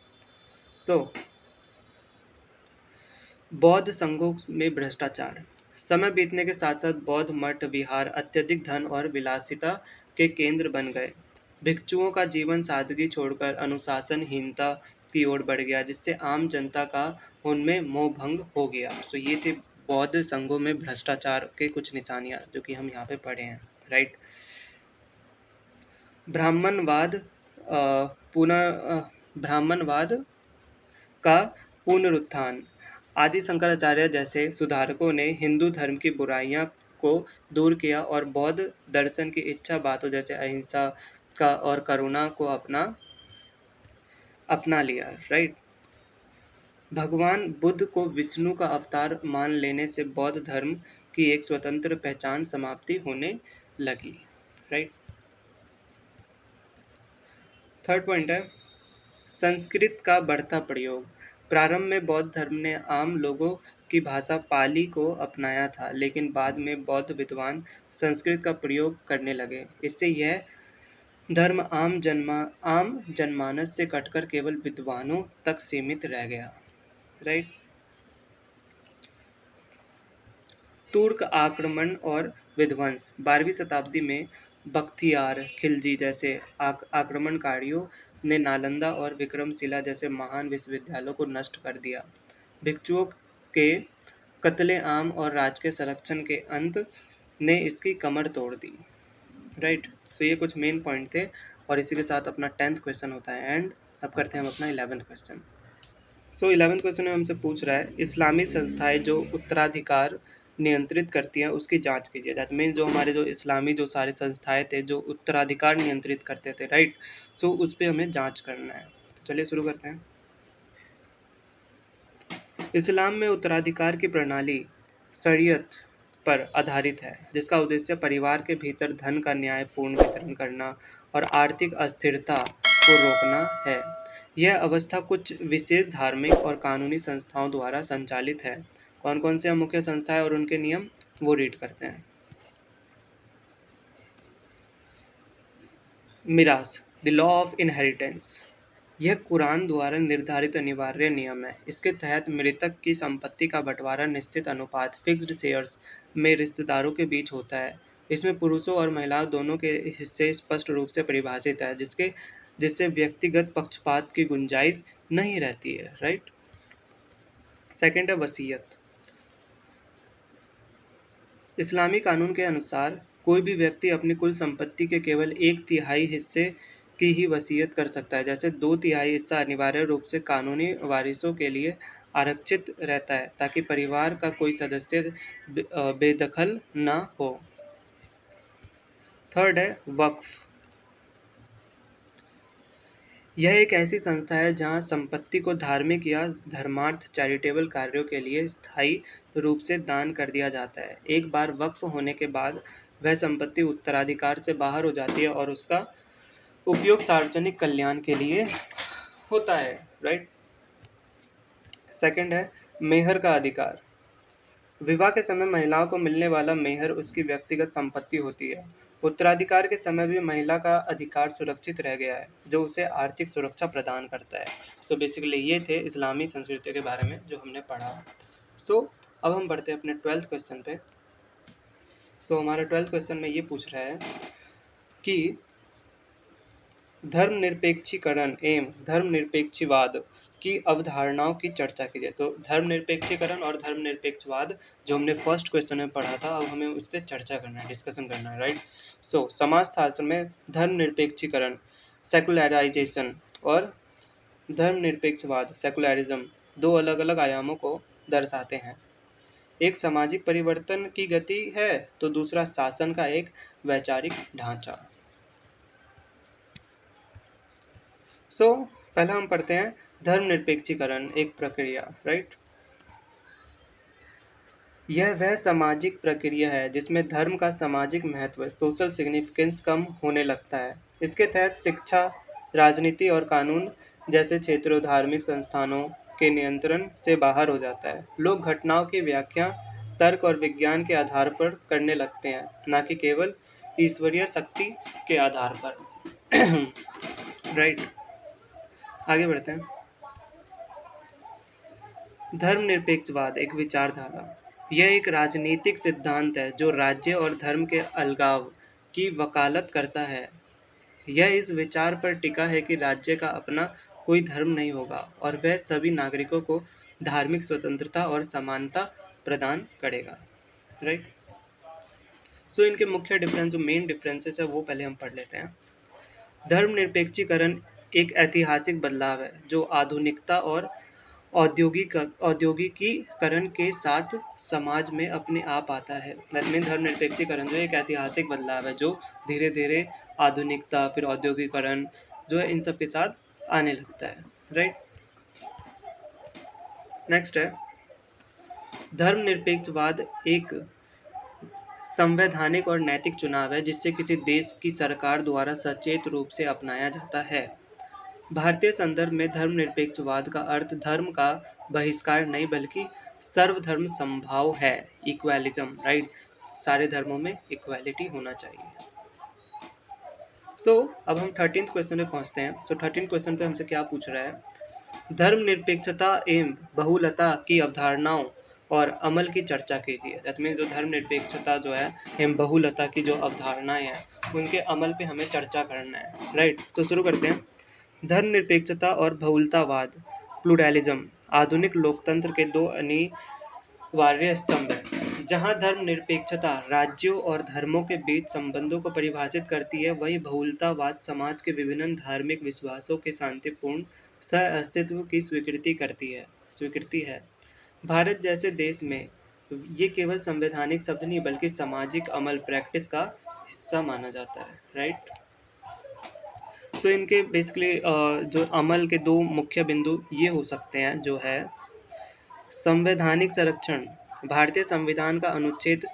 बौद्ध संघों में भ्रष्टाचार, समय बीतने के साथ साथ बौद्ध मठ विहार अत्यधिक धन और विलासिता के केंद्र बन गए। भिक्षुओं का जीवन सादगी छोड़कर अनुशासनहीनता की ओर बढ़ गया जिससे आम जनता का उनमें मोह भंग हो गया। सो ये थे बौद्ध संघों में भ्रष्टाचार के कुछ निशानियां जो कि हम यहाँ पे पढ़े हैं, राइट। ब्राह्मणवाद ब्राह्मणवाद का पुनरुत्थान, आदि शंकराचार्य जैसे सुधारकों ने हिंदू धर्म की बुराइयां को दूर किया और बौद्ध दर्शन की इच्छा बातों जैसे अहिंसा का और करुणा को अपना लिया, राइट। भगवान बुद्ध को विष्णु का अवतार मान लेने से बौद्ध धर्म की एक स्वतंत्र पहचान समाप्ति होने लगी, राइट। थर्ड पॉइंट है संस्कृत का बढ़ता प्रयोग। प्रारंभ में बौद्ध धर्म ने आम लोगों की भाषा पाली को अपनाया था लेकिन बाद में बौद्ध विद्वान संस्कृत का प्रयोग करने लगे। इससे यह धर्म आम जनमानस से कटकर केवल विद्वानों तक सीमित रह गया, राइट। तुर्क आक्रमण और विध्वंस, 12वीं शताब्दी में बख्तियार खिलजी जैसे आक्रमणकारियों ने नालंदा और विक्रमशिला जैसे महान विश्वविद्यालयों को नष्ट कर दिया। भिक्षुओं के कत्लेआम और राजकीय संरक्षण के अंत ने इसकी कमर तोड़ दी, राइट। सो ये कुछ मेन पॉइंट थे और इसी के साथ अपना 10th क्वेश्चन होता है एंड। अब करते हैं हम अपना 11th क्वेश्चन। सो 11th क्वेश्चन में हमसे पूछ रहा है इस्लामी संस्थाएं जो उत्तराधिकार नियंत्रित करती हैं उसकी जांच कीजिए। दैट मीन्स जो हमारे जो इस्लामी जो सारे संस्थाएं थे जो उत्तराधिकार नियंत्रित करते थे, राइट, सो उस पर हमें जांच करना है। तो चलिए शुरू करते हैं। इस्लाम में उत्तराधिकार की प्रणाली शरीयत पर आधारित है जिसका उद्देश्य परिवार के भीतर धन का न्यायपूर्ण वितरण करना और आर्थिक अस्थिरता को रोकना है। यह अवस्था कुछ विशेष धार्मिक और कानूनी संस्थाओं द्वारा संचालित है। कौन कौन से मुख्य संस्थाएं और उनके नियम वो रीड करते हैं। मिरास, द लॉ ऑफ इनहेरिटेंस, यह कुरान द्वारा निर्धारित अनिवार्य नियम है। इसके तहत मृतक की संपत्ति का बंटवारा निश्चित अनुपात फिक्स्ड शेयर्स में रिश्तेदारों के बीच होता है। इसमें पुरुषों और महिलाओं दोनों के हिस्से स्पष्ट रूप से परिभाषित है जिससे व्यक्तिगत पक्षपात की गुंजाइश नहीं रहती है, राइट। सेकंड है वसीयत। इस्लामी कानून के अनुसार कोई भी व्यक्ति अपनी कुल संपत्ति के केवल 1/3 हिस्से की ही वसीयत कर सकता है। जैसे 2/3 हिस्सा अनिवार्य रूप से कानूनी वारिसों के लिए आरक्षित रहता है ताकि परिवार का कोई सदस्य बेदखल न हो। थर्ड है वक्फ। यह एक ऐसी संस्था है जहां संपत्ति को धार्मिक या धर्मार्थ चैरिटेबल कार्यों के लिए स्थायी रूप से दान कर दिया जाता है। एक बार वक्फ होने के बाद वह संपत्ति उत्तराधिकार से बाहर हो जाती है और उसका उपयोग सार्वजनिक कल्याण के लिए होता है, राइट। सेकंड है मेहर का अधिकार। विवाह के समय महिलाओं को मिलने वाला मेहर उसकी व्यक्तिगत संपत्ति होती है। उत्तराधिकार के समय भी महिला का अधिकार सुरक्षित रह गया है जो उसे आर्थिक सुरक्षा प्रदान करता है। सो बेसिकली ये थे इस्लामी संस्कृति के बारे में जो हमने पढ़ा। सो अब हम बढ़ते हैं अपने 12th क्वेश्चन पे। सो हमारा 12th क्वेश्चन में ये पूछ रहा है कि धर्मनिरपेक्षीकरण एवं धर्मनिरपेक्षवाद की अवधारणाओं की चर्चा कीजिए। तो धर्मनिरपेक्षीकरण और धर्मनिरपेक्षवाद जो हमने फर्स्ट क्वेश्चन में पढ़ा था, अब हमें उस पर चर्चा करना है, डिस्कशन करना है, राइट। सो समाजशास्त्र में धर्मनिरपेक्षीकरण सेकुलराइजेशन और धर्मनिरपेक्षवाद सेकुलरिज्म दो अलग अलग आयामों को दर्शाते हैं। एक सामाजिक परिवर्तन की गति है तो दूसरा शासन का एक वैचारिक ढांचा। सो पहला हम पढ़ते हैं धर्मनिरपेक्षीकरण एक प्रक्रिया, राइट। यह वह सामाजिक प्रक्रिया है जिसमें धर्म का सामाजिक महत्व सोशल सिग्निफिकेंस कम होने लगता है। इसके तहत शिक्षा, राजनीति और कानून जैसे क्षेत्रों धार्मिक संस्थानों के नियंत्रण से बाहर हो जाता है। लोग घटनाओं की व्याख्या तर्क और विज्ञान के आधार पर करने लगते हैं, न कि केवल ईश्वरीय शक्ति के आधार पर। राइट, आगे बढ़ते हैं। धर्मनिरपेक्षवाद एक विचारधारा। यह एक राजनीतिक सिद्धांत है जो राज्य और धर्म के अलगाव की वकालत करता है। यह इस विचार पर टिका है कि राज्य का अपना कोई धर्म नहीं होगा और वह सभी नागरिकों को धार्मिक स्वतंत्रता और समानता प्रदान करेगा, राइट। सो इनके मुख्य डिफरेंस जो मेन डिफरेंसेस है वो पहले हम पढ़ लेते हैं। धर्मनिरपेक्षीकरण एक ऐतिहासिक बदलाव है जो आधुनिकता और औद्योगिकीकरण के साथ समाज में अपने आप आता है। दैट मीन धर्मनिरपेक्षीकरण जो एक ऐतिहासिक बदलाव है जो धीरे धीरे आधुनिकता फिर औद्योगिकीकरण जो है इन सब के साथ आने लगता है, राइट। नेक्स्ट है धर्मनिरपेक्षवाद एक संवैधानिक और नैतिक चुनाव है जिससे किसी देश की सरकार द्वारा सचेत रूप से अपनाया जाता है। भारतीय संदर्भ में धर्मनिरपेक्षवाद का अर्थ धर्म का बहिष्कार नहीं बल्कि सर्वधर्म समभाव है, इक्वलिज्म, राइट। सारे धर्मों में इक्वालिटी होना चाहिए। अब हम 13th क्वेश्चन पे पहुंचते हैं। 13th क्वेश्चन पे हमसे क्या पूछ रहा है, धर्मनिरपेक्षता एवं बहुलता की अवधारणाओं और अमल की चर्चा कीजिए। दैट मीन्स जो धर्मनिरपेक्षता जो है एवं बहुलता की जो अवधारणाएं हैं उनके अमल पे हमें चर्चा करना है, राइट। तो शुरू करते हैं। धर्मनिरपेक्षता और बहुलतावाद प्लूरलिज्म आधुनिक लोकतंत्र के दो अनिवार्य स्तंभ हैं। जहाँ धर्मनिरपेक्षता राज्यों और धर्मों के बीच संबंधों को परिभाषित करती है, वहीं बहुलतावाद समाज के विभिन्न धार्मिक विश्वासों के शांतिपूर्ण सह-अस्तित्व की स्वीकृति है। भारत जैसे देश में ये केवल संवैधानिक शब्द नहीं बल्कि सामाजिक अमल प्रैक्टिस का हिस्सा माना जाता है, राइट। सो इनके बेसिकली जो अमल के दो मुख्य बिंदु ये हो सकते हैं, जो है संवैधानिक संरक्षण। भारतीय संविधान का अनुच्छेद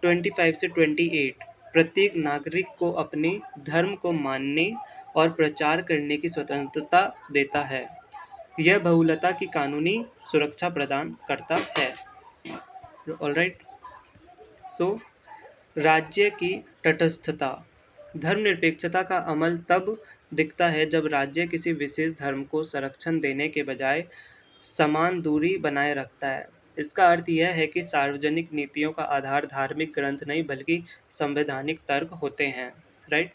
25 से 28 प्रत्येक नागरिक को अपने धर्म को मानने और प्रचार करने की स्वतंत्रता देता है। यह बहुलता की कानूनी सुरक्षा प्रदान करता है। ऑलराइट। सो राज्य की तटस्थता। धर्मनिरपेक्षता का अमल तब दिखता है जब राज्य किसी विशेष धर्म को संरक्षण देने के बजाय समान दूरी बनाए रखता है। इसका अर्थ यह है कि सार्वजनिक नीतियों का आधार धार्मिक ग्रंथ नहीं बल्कि संवैधानिक तर्क होते हैं, राइट।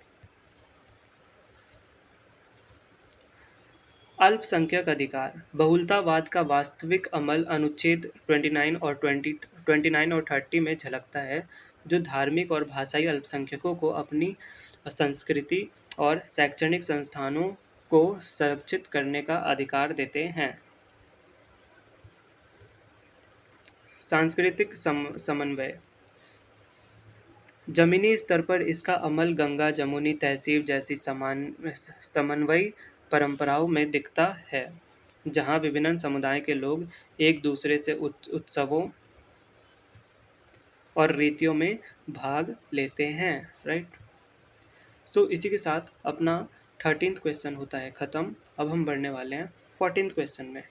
अल्पसंख्यक अधिकार। बहुलतावाद का वास्तविक अमल अनुच्छेद 29 और 30 में झलकता है, जो धार्मिक और भाषाई अल्पसंख्यकों को अपनी संस्कृति और शैक्षणिक संस्थानों को संरक्षित करने का अधिकार देते हैं। सांस्कृतिक समन्वय। जमीनी स्तर पर इसका अमल गंगा जमुनी तहसीब जैसी समन्वयी परंपराओं में दिखता है, जहां विभिन्न समुदाय के लोग एक दूसरे से उत्सवों और रीतियों में भाग लेते हैं, राइट। सो इसी के साथ अपना 13th क्वेश्चन होता है ख़त्म। अब हम बढ़ने वाले हैं 14th क्वेश्चन में।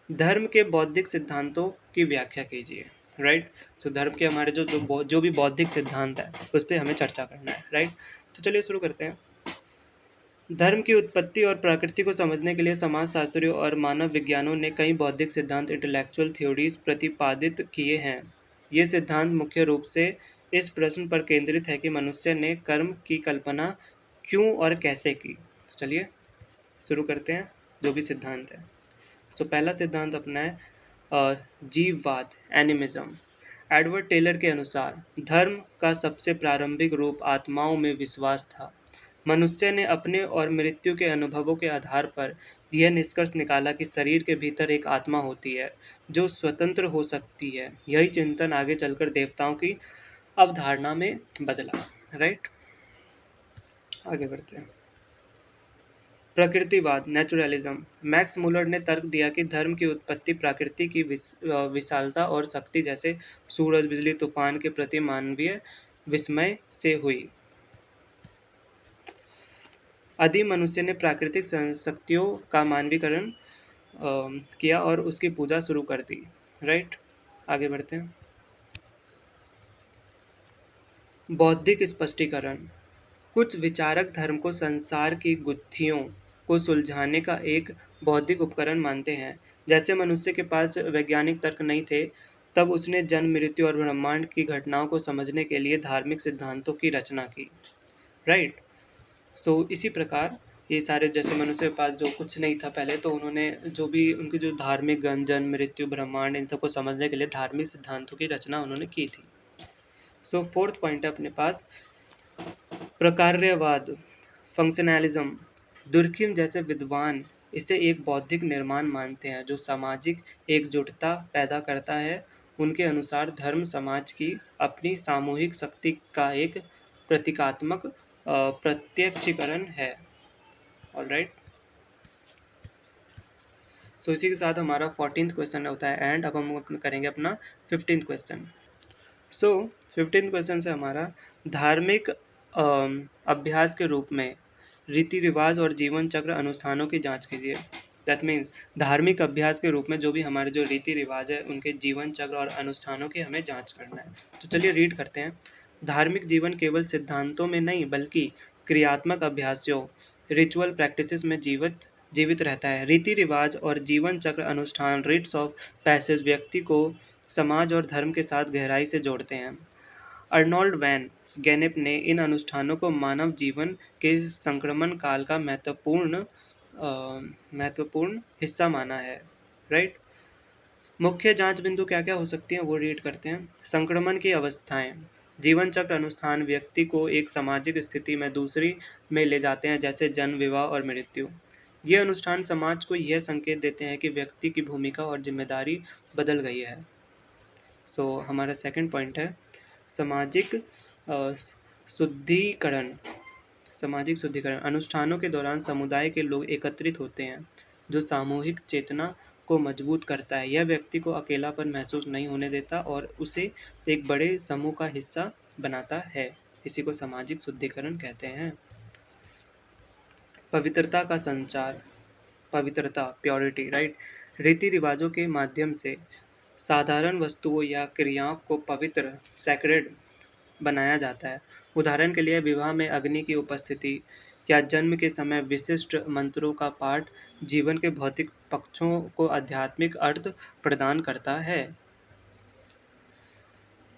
धर्म के बौद्धिक सिद्धांतों की व्याख्या कीजिए, राइट। सो धर्म के हमारे जो भी बौद्धिक सिद्धांत है उस पर हमें चर्चा करना है, राइट। तो चलिए शुरू करते हैं। धर्म की उत्पत्ति और प्रकृति को समझने के लिए समाजशास्त्रियों और मानव विज्ञानों ने कई बौद्धिक सिद्धांत इंटेलेक्चुअल थ्योरीज प्रतिपादित किए हैं। ये सिद्धांत मुख्य रूप से इस प्रश्न पर केंद्रित है कि मनुष्य ने कर्म की कल्पना क्यों और कैसे की। तो चलिए शुरू करते हैं जो भी सिद्धांत है। सो पहला सिद्धांत अपना है जीववाद, एनिमिज्म। एडवर्ड टेलर के अनुसार धर्म का सबसे प्रारंभिक रूप आत्माओं में विश्वास था। मनुष्य ने अपने और मृत्यु के अनुभवों के आधार पर यह निष्कर्ष निकाला कि शरीर के भीतर एक आत्मा होती है जो स्वतंत्र हो सकती है। यही चिंतन आगे चलकर देवताओं की अवधारणा में बदला, राइट। आगे बढ़ते हैं। प्रकृतिवाद, नेचुरलिज्म। मैक्स मुलर ने तर्क दिया कि धर्म की उत्पत्ति प्रकृति की विशालता और शक्ति जैसे सूरज, बिजली, तूफान के प्रति मानवीय विस्मय से हुई। आदिम मनुष्य ने प्राकृतिक शक्तियों का मानवीकरण किया और उसकी पूजा शुरू कर दी, राइट। आगे बढ़ते हैं। बौद्धिक स्पष्टीकरण। कुछ विचारक धर्म को संसार की गुत्थियों को सुलझाने का एक बौद्धिक उपकरण मानते हैं। जैसे मनुष्य के पास वैज्ञानिक तर्क नहीं थे, तब उसने जन्म, मृत्यु और ब्रह्मांड की घटनाओं को समझने के लिए धार्मिक सिद्धांतों की रचना की, राइट। सो इसी प्रकार ये सारे, जैसे मनुष्य के पास जो कुछ नहीं था पहले, तो उन्होंने जो भी उनके जो धार्मिक गण, जन्म, मृत्यु, ब्रह्मांड, इन सबको समझने के लिए धार्मिक सिद्धांतों की रचना उन्होंने की थी। सो फोर्थ पॉइंट है अपने पास प्रकार्यवाद, फंक्शनलिज्म। दुर्खिम जैसे विद्वान इसे एक बौद्धिक निर्माण मानते हैं जो सामाजिक एकजुटता पैदा करता है। उनके अनुसार धर्म समाज की अपनी सामूहिक शक्ति का एक प्रतीकात्मक प्रत्यक्षीकरण है, ऑलराइट। सो इसी के साथ हमारा 14th क्वेश्चन होता है एंड। अब हम करेंगे अपना 15th क्वेश्चन। सो 15th क्वेश्चन से हमारा धार्मिक अभ्यास के रूप में रीति रिवाज और जीवन चक्र अनुष्ठानों की जांच कीजिए। दैट मीन्स धार्मिक अभ्यास के रूप में जो भी हमारे जो रीति रिवाज है उनके जीवन चक्र और अनुष्ठानों की हमें जांच करना है। तो चलिए रीड करते हैं। धार्मिक जीवन केवल सिद्धांतों में नहीं बल्कि क्रियात्मक अभ्यासों, रिचुअल प्रैक्टिसेस में जीवित रहता है। रीति रिवाज और जीवन चक्र अनुष्ठान, रिट्स ऑफ पैसेज, व्यक्ति को समाज और धर्म के साथ गहराई से जोड़ते हैं। अर्नोल्ड वैन गैनेप ने इन अनुष्ठानों को मानव जीवन के संक्रमण काल का महत्वपूर्ण हिस्सा माना है, राइट। मुख्य जांच बिंदु क्या क्या हो सकती हैं वो रीड करते हैं। संक्रमण की अवस्थाएं, जीवन चक्र अनुष्ठान व्यक्ति को एक सामाजिक स्थिति में दूसरी में ले जाते हैं, जैसे जन्म, विवाह और मृत्यु। ये अनुष्ठान समाज को यह संकेत देते हैं कि व्यक्ति की भूमिका और जिम्मेदारी बदल गई है। हमारा सेकंड पॉइंट है सामाजिक शुद्धिकरण। सामाजिक शुद्धिकरण अनुष्ठानों के दौरान समुदाय के लोग एकत्रित होते हैं, जो सामूहिक चेतना को मजबूत करता है। यह व्यक्ति को अकेलापन महसूस नहीं होने देता और उसे एक बड़े समूह का हिस्सा बनाता है। इसी को सामाजिक शुद्धिकरण कहते हैं। पवित्रता का संचार, पवित्रता, प्योरिटी, राइट। रीति रिवाजों के माध्यम से साधारण वस्तुओं या क्रियाओं को पवित्र, सैक्रेड बनाया जाता है। उदाहरण के लिए विवाह में अग्नि की उपस्थिति या जन्म के समय विशिष्ट मंत्रों का पाठ जीवन के भौतिक पक्षों को आध्यात्मिक अर्थ प्रदान करता है।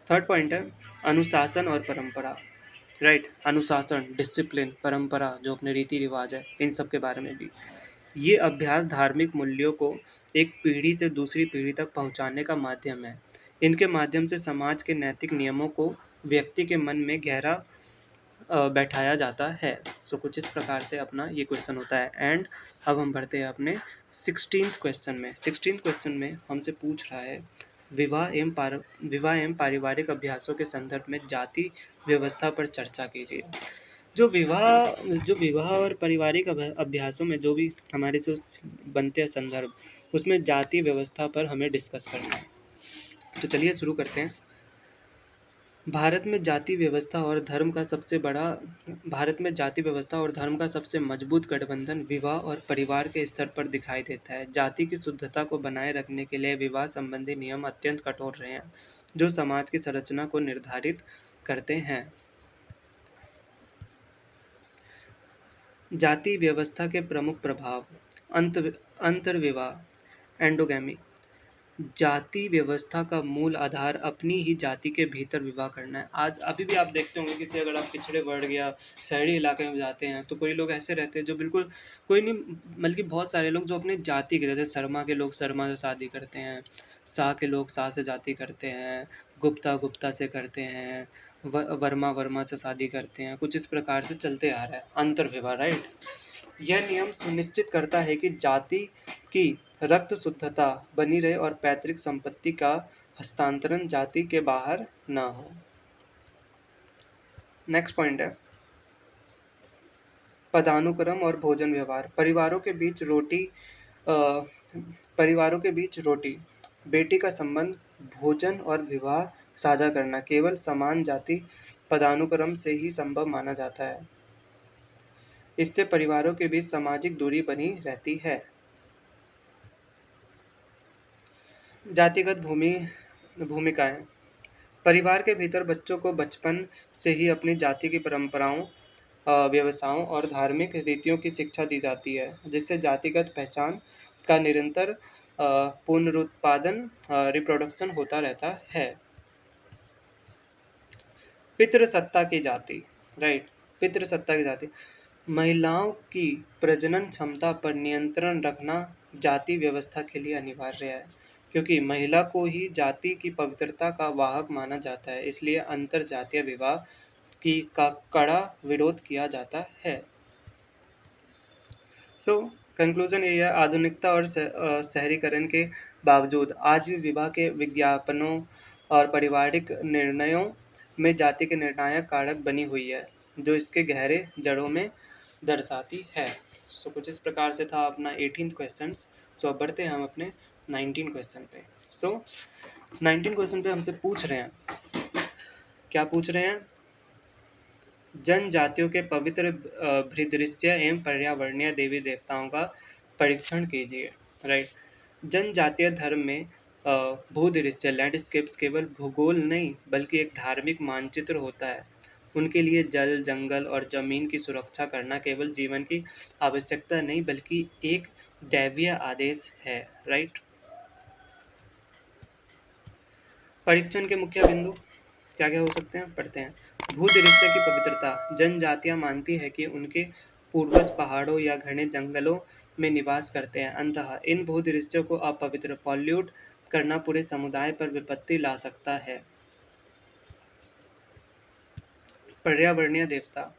थर्ड पॉइंट है अनुशासन और परंपरा, राइट। अनुशासन, डिसिप्लिन, परंपरा जो अपने रीति रिवाज है, इन सब के बारे में भी। ये अभ्यास धार्मिक मूल्यों को एक पीढ़ी से दूसरी पीढ़ी तक पहुंचाने का माध्यम है। इनके माध्यम से समाज के नैतिक नियमों को व्यक्ति के मन में गहरा बैठाया जाता है। कुछ इस प्रकार से अपना ये क्वेश्चन होता है। एंड अब हम बढ़ते हैं अपने 16th क्वेश्चन में। 16th क्वेश्चन में हमसे पूछ रहा है विवाह एवं पारिवारिक अभ्यासों के संदर्भ में जाति व्यवस्था पर चर्चा कीजिए। जो विवाह और पारिवारिक अभ्यासों में जो भी हमारे से बनते हैं संदर्भ, उसमें जाति व्यवस्था पर हमें डिस्कस करना है। तो चलिए शुरू करते हैं। भारत में जाति व्यवस्था और धर्म का सबसे मजबूत गठबंधन विवाह और परिवार के स्तर पर दिखाई देता है। जाति की शुद्धता को बनाए रखने के लिए विवाह संबंधी नियम अत्यंत कठोर रहे हैं, जो समाज की संरचना को निर्धारित करते हैं। जाति व्यवस्था के प्रमुख प्रभाव, अंतर्विवाह, एंडोगैमी। जाति व्यवस्था का मूल आधार अपनी ही जाति के भीतर विवाह करना है। आज अभी भी आप देखते होंगे किसी, अगर आप पिछड़े वर्ग या शहरी इलाके में जाते हैं तो कोई लोग ऐसे रहते हैं जो बिल्कुल, कोई नहीं बल्कि बहुत सारे लोग जो अपनी जाति के रहते हैं। शर्मा के लोग शर्मा से शादी करते हैं, शाह के लोग शाह से जाति करते हैं, गुप्ता गुप्ता से करते हैं, वर्मा वर्मा से शादी करते हैं। कुछ इस प्रकार से चलते आ रहा है अंतर्विवाह, राइट। यह नियम सुनिश्चित करता है कि जाति की रक्त शुद्धता बनी रहे और पैतृक संपत्ति का हस्तांतरण जाति के बाहर न हो। नेक्स्ट पॉइंट है पदानुक्रम और भोजन व्यवहार। परिवारों के बीच रोटी बेटी का संबंध, भोजन और विवाह साझा करना केवल समान जाति पदानुक्रम से ही संभव माना जाता है। इससे परिवारों के बीच सामाजिक दूरी बनी रहती है। जातिगत भूमिकाएं। परिवार के भीतर बच्चों को बचपन से ही अपनी जाति की परंपराओं, व्यवसायों और धार्मिक रीतियों की शिक्षा दी जाती है, जिससे जातिगत पहचान का निरंतर पुनरुत्पादन, रिप्रोडक्शन होता रहता है। पितृसत्ता की जाति, राइट। पितृसत्ता की जाति, महिलाओं की प्रजनन क्षमता पर नियंत्रण रखना जाति व्यवस्था के लिए अनिवार्य है, क्योंकि महिला को ही जाति की पवित्रता का वाहक माना जाता है। इसलिए अंतर जातीय विवाह का कड़ा विरोध किया जाता है। कंक्लूजन ये है, आधुनिकता और शहरीकरण के बावजूद आज भी विवाह के विज्ञापनों और पारिवारिक निर्णयों में जाति के निर्णायक कारक बनी हुई है, जो इसके गहरे जड़ों में दर्शाती है। कुछ इस प्रकार से था अपना 18th क्वेश्चन। अब बढ़ते हैं हम अपने 19 क्वेश्चन पे। 19 क्वेश्चन पे हमसे पूछ रहे हैं, क्या पूछ रहे हैं? जनजातियों के पवित्र भूदृश्य एवं पर्यावरणीय देवी देवताओं का परीक्षण कीजिए, राइट। जनजातीय धर्म में भूदृश्य, लैंडस्केप्स केवल भूगोल नहीं बल्कि एक धार्मिक मानचित्र होता है। उनके लिए जल, जंगल और जमीन की सुरक्षा करना केवल जीवन की आवश्यकता नहीं बल्कि एक दैवीय आदेश है, राइट। परीक्षण के मुख्य बिंदु क्या क्या हो सकते हैं, पढ़ते हैं। भूदृश्य की पवित्रता। जनजातियां मानती है कि उनके पूर्वज पहाड़ों या घने जंगलों में निवास करते हैं, अतः इन भूदृश्यों को अपवित्र, पॉल्यूट करना पूरे समुदाय पर विपत्ति ला सकता है। पर्यावरणीय देवता,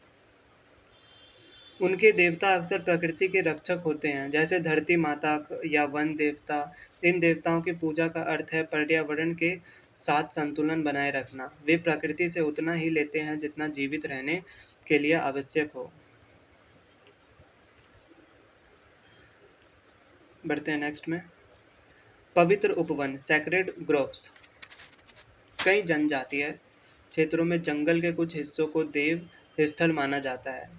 उनके देवता अक्सर प्रकृति के रक्षक होते हैं, जैसे धरती माता या वन देवता। इन देवताओं की पूजा का अर्थ है पर्यावरण के साथ संतुलन बनाए रखना। वे प्रकृति से उतना ही लेते हैं जितना जीवित रहने के लिए आवश्यक हो। बढ़ते हैं नेक्स्ट में। पवित्र उपवन, सैक्रेड ग्रोव्स। कई जनजातीय क्षेत्रों में जंगल के कुछ हिस्सों को देव स्थल माना जाता है,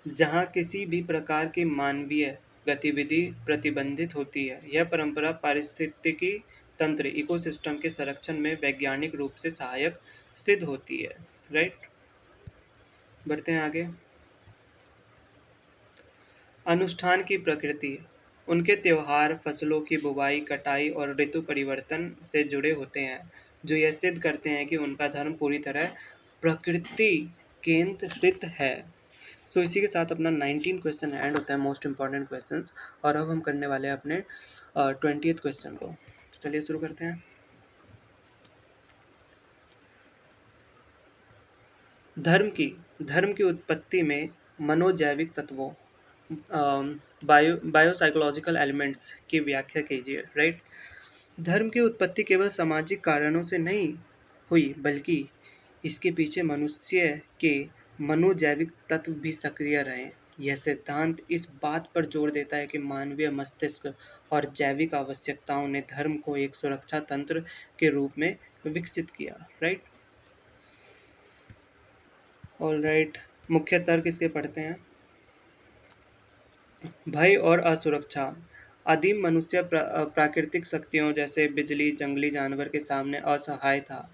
जहाँ किसी भी प्रकार की मानवीय गतिविधि प्रतिबंधित होती है। यह परंपरा पारिस्थितिकी तंत्र इकोसिस्टम के संरक्षण में वैज्ञानिक रूप से सहायक सिद्ध होती है। राइट, बढ़ते हैं आगे। अनुष्ठान की प्रकृति, उनके त्योहार फसलों की बुवाई, कटाई और ऋतु परिवर्तन से जुड़े होते हैं, जो यह सिद्ध करते हैं कि उनका धर्म पूरी तरह प्रकृति केंद्रित है। सो इसी के साथ अपना 19 क्वेश्चन एंड होता है, मोस्ट इंपॉर्टेंट क्वेश्चंस। और अब हम करने वाले हैं अपने 20th क्वेश्चन को। तो चलिए शुरू करते हैं। धर्म की उत्पत्ति में मनोजैविक तत्वों, बायोसाइकोलॉजिकल एलिमेंट्स की व्याख्या कीजिए। राइट, धर्म की उत्पत्ति केवल सामाजिक कारणों से नहीं हुई, बल्कि इसके पीछे मनुष्य के मनोजैविक तत्व भी सक्रिय रहे। यह सिद्धांत इस बात पर जोर देता है कि मानवीय मस्तिष्क और जैविक आवश्यकताओं ने धर्म को एक सुरक्षा तंत्र के रूप में विकसित किया। राइट, ऑलराइट, मुख्य तर्क इसके पढ़ते हैं। भय और असुरक्षा, आदिम मनुष्य प्राकृतिक शक्तियों जैसे बिजली, जंगली जानवर के सामने असहाय था।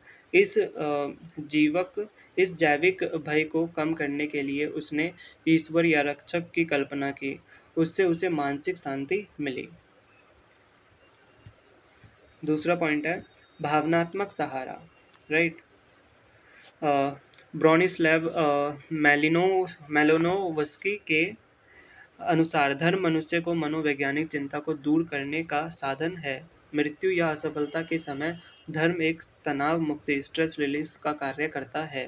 इस जैविक भय को कम करने के लिए उसने ईश्वर या रक्षक की कल्पना की। उससे उसे मानसिक शांति मिली। दूसरा पॉइंट है भावनात्मक सहारा। राइट, ब्रॉनिस्लैव मेलोनोवस्की के अनुसार धर्म मनुष्य को मनोवैज्ञानिक चिंता को दूर करने का साधन है। मृत्यु या असफलता के समय धर्म एक तनाव मुक्ति, स्ट्रेस रिलीफ का कार्य करता है।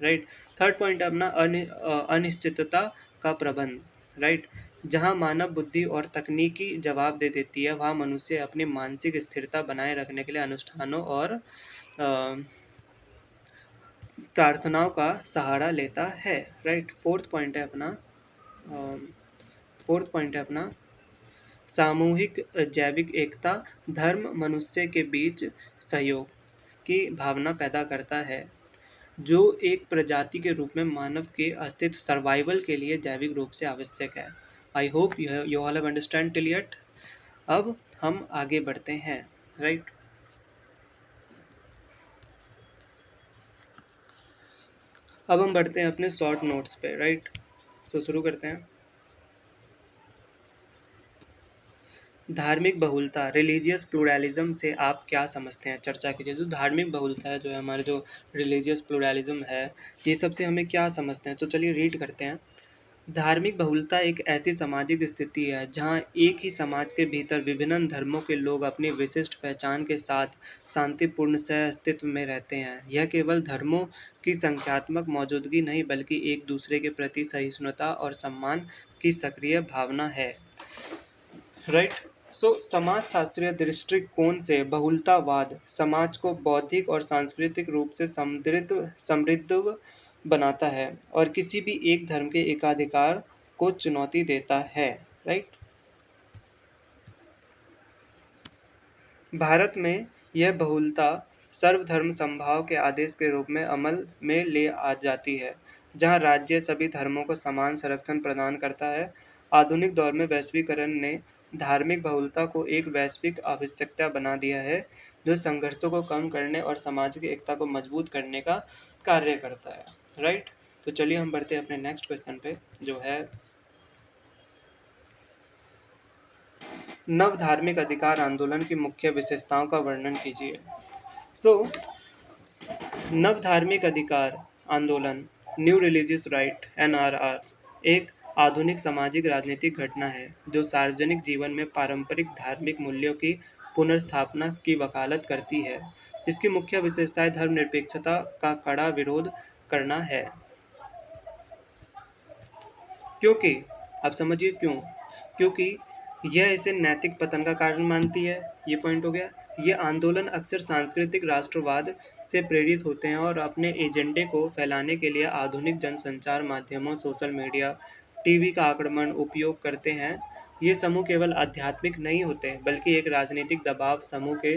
राइट, थर्ड पॉइंट अपना अनिश्चितता का प्रबंध। राइट, जहां मानव बुद्धि और तकनीकी जवाब दे देती है, वहां मनुष्य अपनी मानसिक स्थिरता बनाए रखने के लिए अनुष्ठानों और प्रार्थनाओं का सहारा लेता है। राइट, फोर्थ पॉइंट है अपना सामूहिक जैविक एकता। धर्म मनुष्य के बीच सहयोग की भावना पैदा करता है, जो एक प्रजाति के रूप में मानव के अस्तित्व सर्वाइवल के लिए जैविक रूप से आवश्यक है। आई hope you all have understand till yet. अब हम आगे बढ़ते हैं। राइट, अब हम बढ़ते हैं अपने शॉर्ट नोट्स पे। राइट, सो शुरू करते हैं। धार्मिक बहुलता, रिलीजियस प्लूरलिज्म से आप क्या समझते हैं, चर्चा कीजिए। जो धार्मिक बहुलता है, जो है हमारे जो रिलीजियस प्लूरलिज्म है, ये सबसे हमें क्या समझते हैं। तो चलिए रीड करते हैं। धार्मिक बहुलता एक ऐसी सामाजिक स्थिति है जहाँ एक ही समाज के भीतर विभिन्न धर्मों के लोग अपनी विशिष्ट पहचान के साथ शांतिपूर्ण सह अस्तित्व में रहते हैं। यह केवल धर्मों की संख्यात्मक मौजूदगी नहीं, बल्कि एक दूसरे के प्रति सहिष्णुता और सम्मान की सक्रिय भावना है। राइट, सो समाजशास्त्रीय दृष्टिकोण से बहुलतावाद समाज को बौद्धिक और सांस्कृतिक रूप से समृद्ध बनाता है और किसी भी एक धर्म के एकाधिकार को चुनौती देता है। राइट, भारत में यह बहुलता सर्वधर्म समभाव के आदेश के रूप में अमल में ले आ जाती है, जहां राज्य सभी धर्मों को समान संरक्षण प्रदान करता है। आधुनिक दौर में वैश्वीकरण ने धार्मिक बहुलता को एक वैश्विक आवश्यकता बना दिया है, जो संघर्षों को कम करने और सामाजिक एकता को मजबूत करने का कार्य करता है। राइट, तो चलिए हम बढ़ते हैं अपने नेक्स्ट क्वेश्चन पे, जो है नव धार्मिक अधिकार आंदोलन की मुख्य विशेषताओं का वर्णन कीजिए। सो नव धार्मिक अधिकार आंदोलन, न्यू रिलीजियस राइट (NRR) एक आधुनिक सामाजिक राजनीतिक घटना है जो सार्वजनिक जीवन में पारंपरिक धार्मिक मूल्यों की पुनर्स्थापना की वकालत करती है। इसकी मुख्य विशेषताएं धर्मनिरपेक्षता का कड़ा विरोध करना है, क्योंकि आप समझिए क्यों, क्योंकि यह इसे नैतिक पतन का कारण मानती है। ये पॉइंट हो गया। ये आंदोलन अक्सर सांस्कृतिक राष्ट्रवाद से प्रेरित होते हैं और अपने एजेंडे को फैलाने के लिए आधुनिक जनसंचार माध्यमों, सोशल मीडिया, टीवी का आक्रमण उपयोग करते हैं। ये समूह केवल आध्यात्मिक नहीं होते, बल्कि एक राजनीतिक दबाव समूह के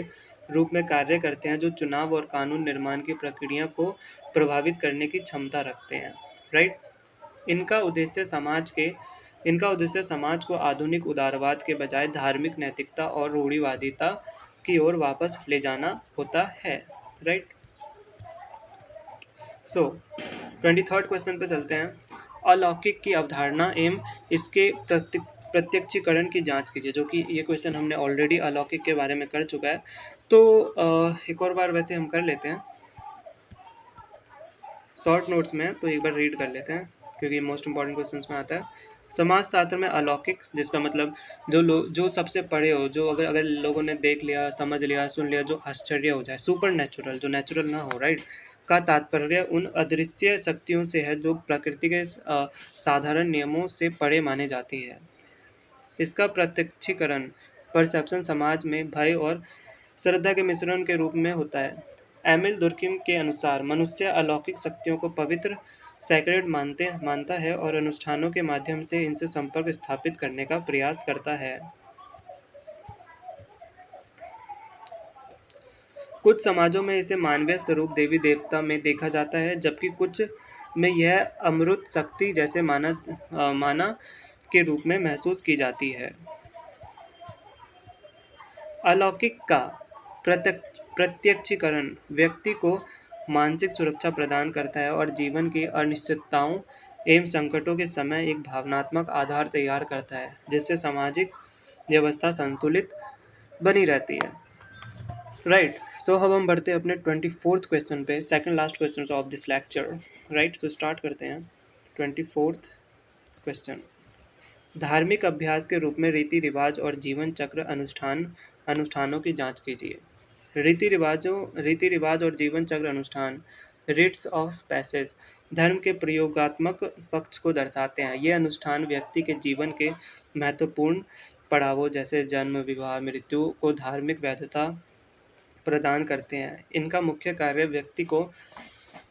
रूप में कार्य करते हैं, जो चुनाव और कानून निर्माण की प्रक्रिया को प्रभावित करने की क्षमता रखते हैं। राइट। इनका उद्देश्य समाज के इनका उद्देश्य समाज को आधुनिक उदारवाद के बजाय धार्मिक नैतिकता और रूढ़िवादिता की ओर वापस ले जाना होता है। राइट। सो 23rd क्वेश्चन पे चलते हैं। अलौकिक की अवधारणा एवं इसके प्रत्यक्षीकरण की जांच कीजिए, जो कि ये क्वेश्चन हमने ऑलरेडी अलौकिक के बारे में कर चुका है। तो एक और बार वैसे हम कर लेते हैं शॉर्ट नोट्स में, तो एक बार रीड कर लेते हैं क्योंकि मोस्ट इंपॉर्टेंट क्वेश्चंस में आता है। समाजशास्त्र में अलौकिक, जिसका मतलब जो सबसे पढ़े हो, जो अगर अगर लोगों ने देख लिया, समझ लिया, सुन लिया, जो आश्चर्य हो जाए, सुपर नेचुरल, जो नेचुरल ना हो, राइट, का तात्पर्य उन अदृश्य शक्तियों से है जो प्रकृति के साधारण नियमों से परे माने जाती है। इसका प्रत्यक्षीकरण परसेप्शन समाज में भय और श्रद्धा के मिश्रण के रूप में होता है। एमिल दुर्किम के अनुसार मनुष्य अलौकिक शक्तियों को पवित्र सैक्रेड मानता है और अनुष्ठानों के माध्यम से इनसे संपर्क स्थापित करने का प्रयास करता है। कुछ समाजों में इसे मानवीय स्वरूप देवी देवता में देखा जाता है, जबकि कुछ में यह अमृत शक्ति जैसे माना के रूप में महसूस की जाती है। अलौकिक का प्रत्यक्षीकरण व्यक्ति को मानसिक सुरक्षा प्रदान करता है और जीवन की अनिश्चितताओं एवं संकटों के समय एक भावनात्मक आधार तैयार करता है, जिससे सामाजिक व्यवस्था संतुलित बनी रहती है। राइट। सो अब हम बढ़ते हैं अपने 24th क्वेश्चन पे, second last question of this lecture. Right. So start करते हैं 24th क्वेश्चन। धार्मिक अभ्यास के रूप में रीति रिवाज और जीवन चक्र अनुष्ठानों की जांच कीजिए। रीति रिवाज और जीवन चक्र अनुष्ठान, रिट्स ऑफ पैसेज, धर्म के प्रयोगात्मक पक्ष को दर्शाते हैं। ये अनुष्ठान व्यक्ति के जीवन के महत्वपूर्ण पड़ावों जैसे जन्म, विवाह, मृत्यु को धार्मिक वैधता प्रदान करते हैं। इनका मुख्य कार्य व्यक्ति को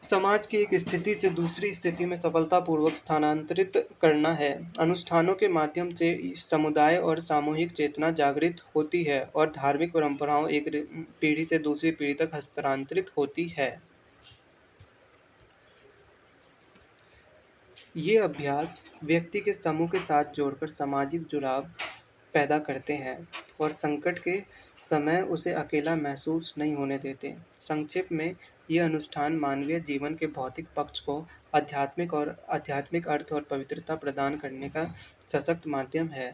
समाज की एक स्थिति से दूसरी स्थिति में सफलतापूर्वक स्थानांतरित करना है। अनुष्ठानों के माध्यम से समुदाय और सामूहिक चेतना जागृत होती है और धार्मिक परंपराओं एक पीढ़ी से दूसरी पीढ़ी तक हस्तांतरित होती है। ये अभ्यास व्यक्ति के समूह के साथ जोड़कर सामाजिक जुड़ाव पैदा करते हैं और संकट के समय उसे अकेला महसूस नहीं होने देते। संक्षेप में, ये अनुष्ठान मानवीय जीवन के भौतिक पक्ष को आध्यात्मिक अर्थ और पवित्रता प्रदान करने का सशक्त माध्यम है।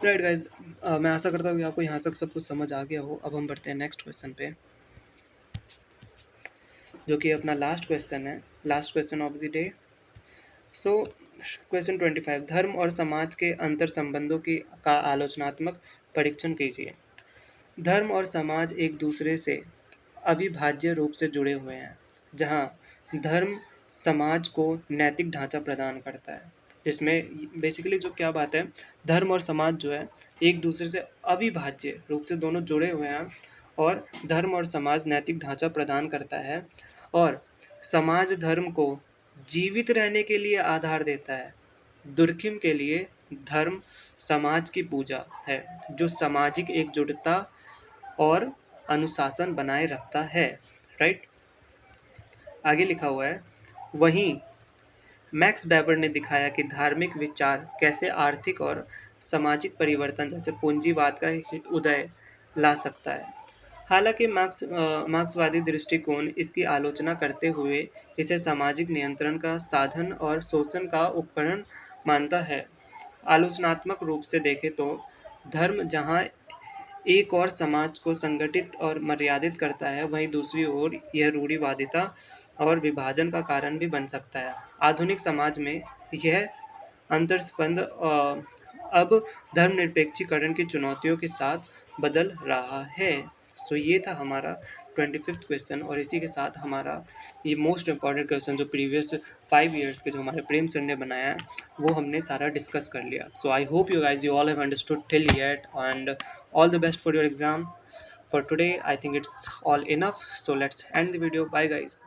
राइट गाइज, मैं आशा करता हूँ कि आपको यहाँ तक सब कुछ समझ आ गया हो। अब हम बढ़ते हैं नेक्स्ट क्वेश्चन पे, जो कि अपना लास्ट क्वेश्चन है, last question of the day. So question 25, धर्म और समाज के अंतर संबंधों का आलोचनात्मक परीक्षण कीजिए। धर्म और समाज एक दूसरे से अविभाज्य रूप से जुड़े हुए हैं, जहां धर्म समाज को नैतिक ढांचा प्रदान करता है। जिसमें बेसिकली जो क्या बात है, धर्म और समाज जो है एक दूसरे से अविभाज्य रूप से दोनों जुड़े हुए हैं, और धर्म और समाज नैतिक ढांचा प्रदान करता है, और समाज धर्म को जीवित रहने के लिए आधार देता है। दुर्खिम के लिए धर्म समाज की पूजा है, जो सामाजिक एकजुटता और अनुशासन बनाए रखता है। राइट। आगे लिखा हुआ है, वहीं मैक्स वेबर ने दिखाया कि धार्मिक विचार कैसे आर्थिक और सामाजिक परिवर्तन जैसे पूंजीवाद का उदय ला सकता है। हालांकि मार्क्सवादी दृष्टिकोण इसकी आलोचना करते हुए इसे सामाजिक नियंत्रण का साधन और शोषण का उपकरण मानता है। आलोचनात्मक रूप से देखें तो धर्म जहां एक और समाज को संगठित और मर्यादित करता है, वहीं दूसरी ओर यह रूढ़िवादिता और विभाजन का कारण भी बन सकता है। आधुनिक समाज में यह अंतर्संबंध अब धर्मनिरपेक्षीकरण की चुनौतियों के साथ बदल रहा है। सो ये था हमारा 25th क्वेश्चन, और इसी के साथ हमारा ये मोस्ट इम्पॉर्टेंट क्वेश्चन जो प्रीवियस 5 ईयर्स के जो हमारे प्रेम सर ने बनाया है वो हमने सारा डिस्कस कर लिया। So I hope you guys you all have understood till yet, and all the best for your exam. For today I think it's all enough, so let's end the video. Bye guys.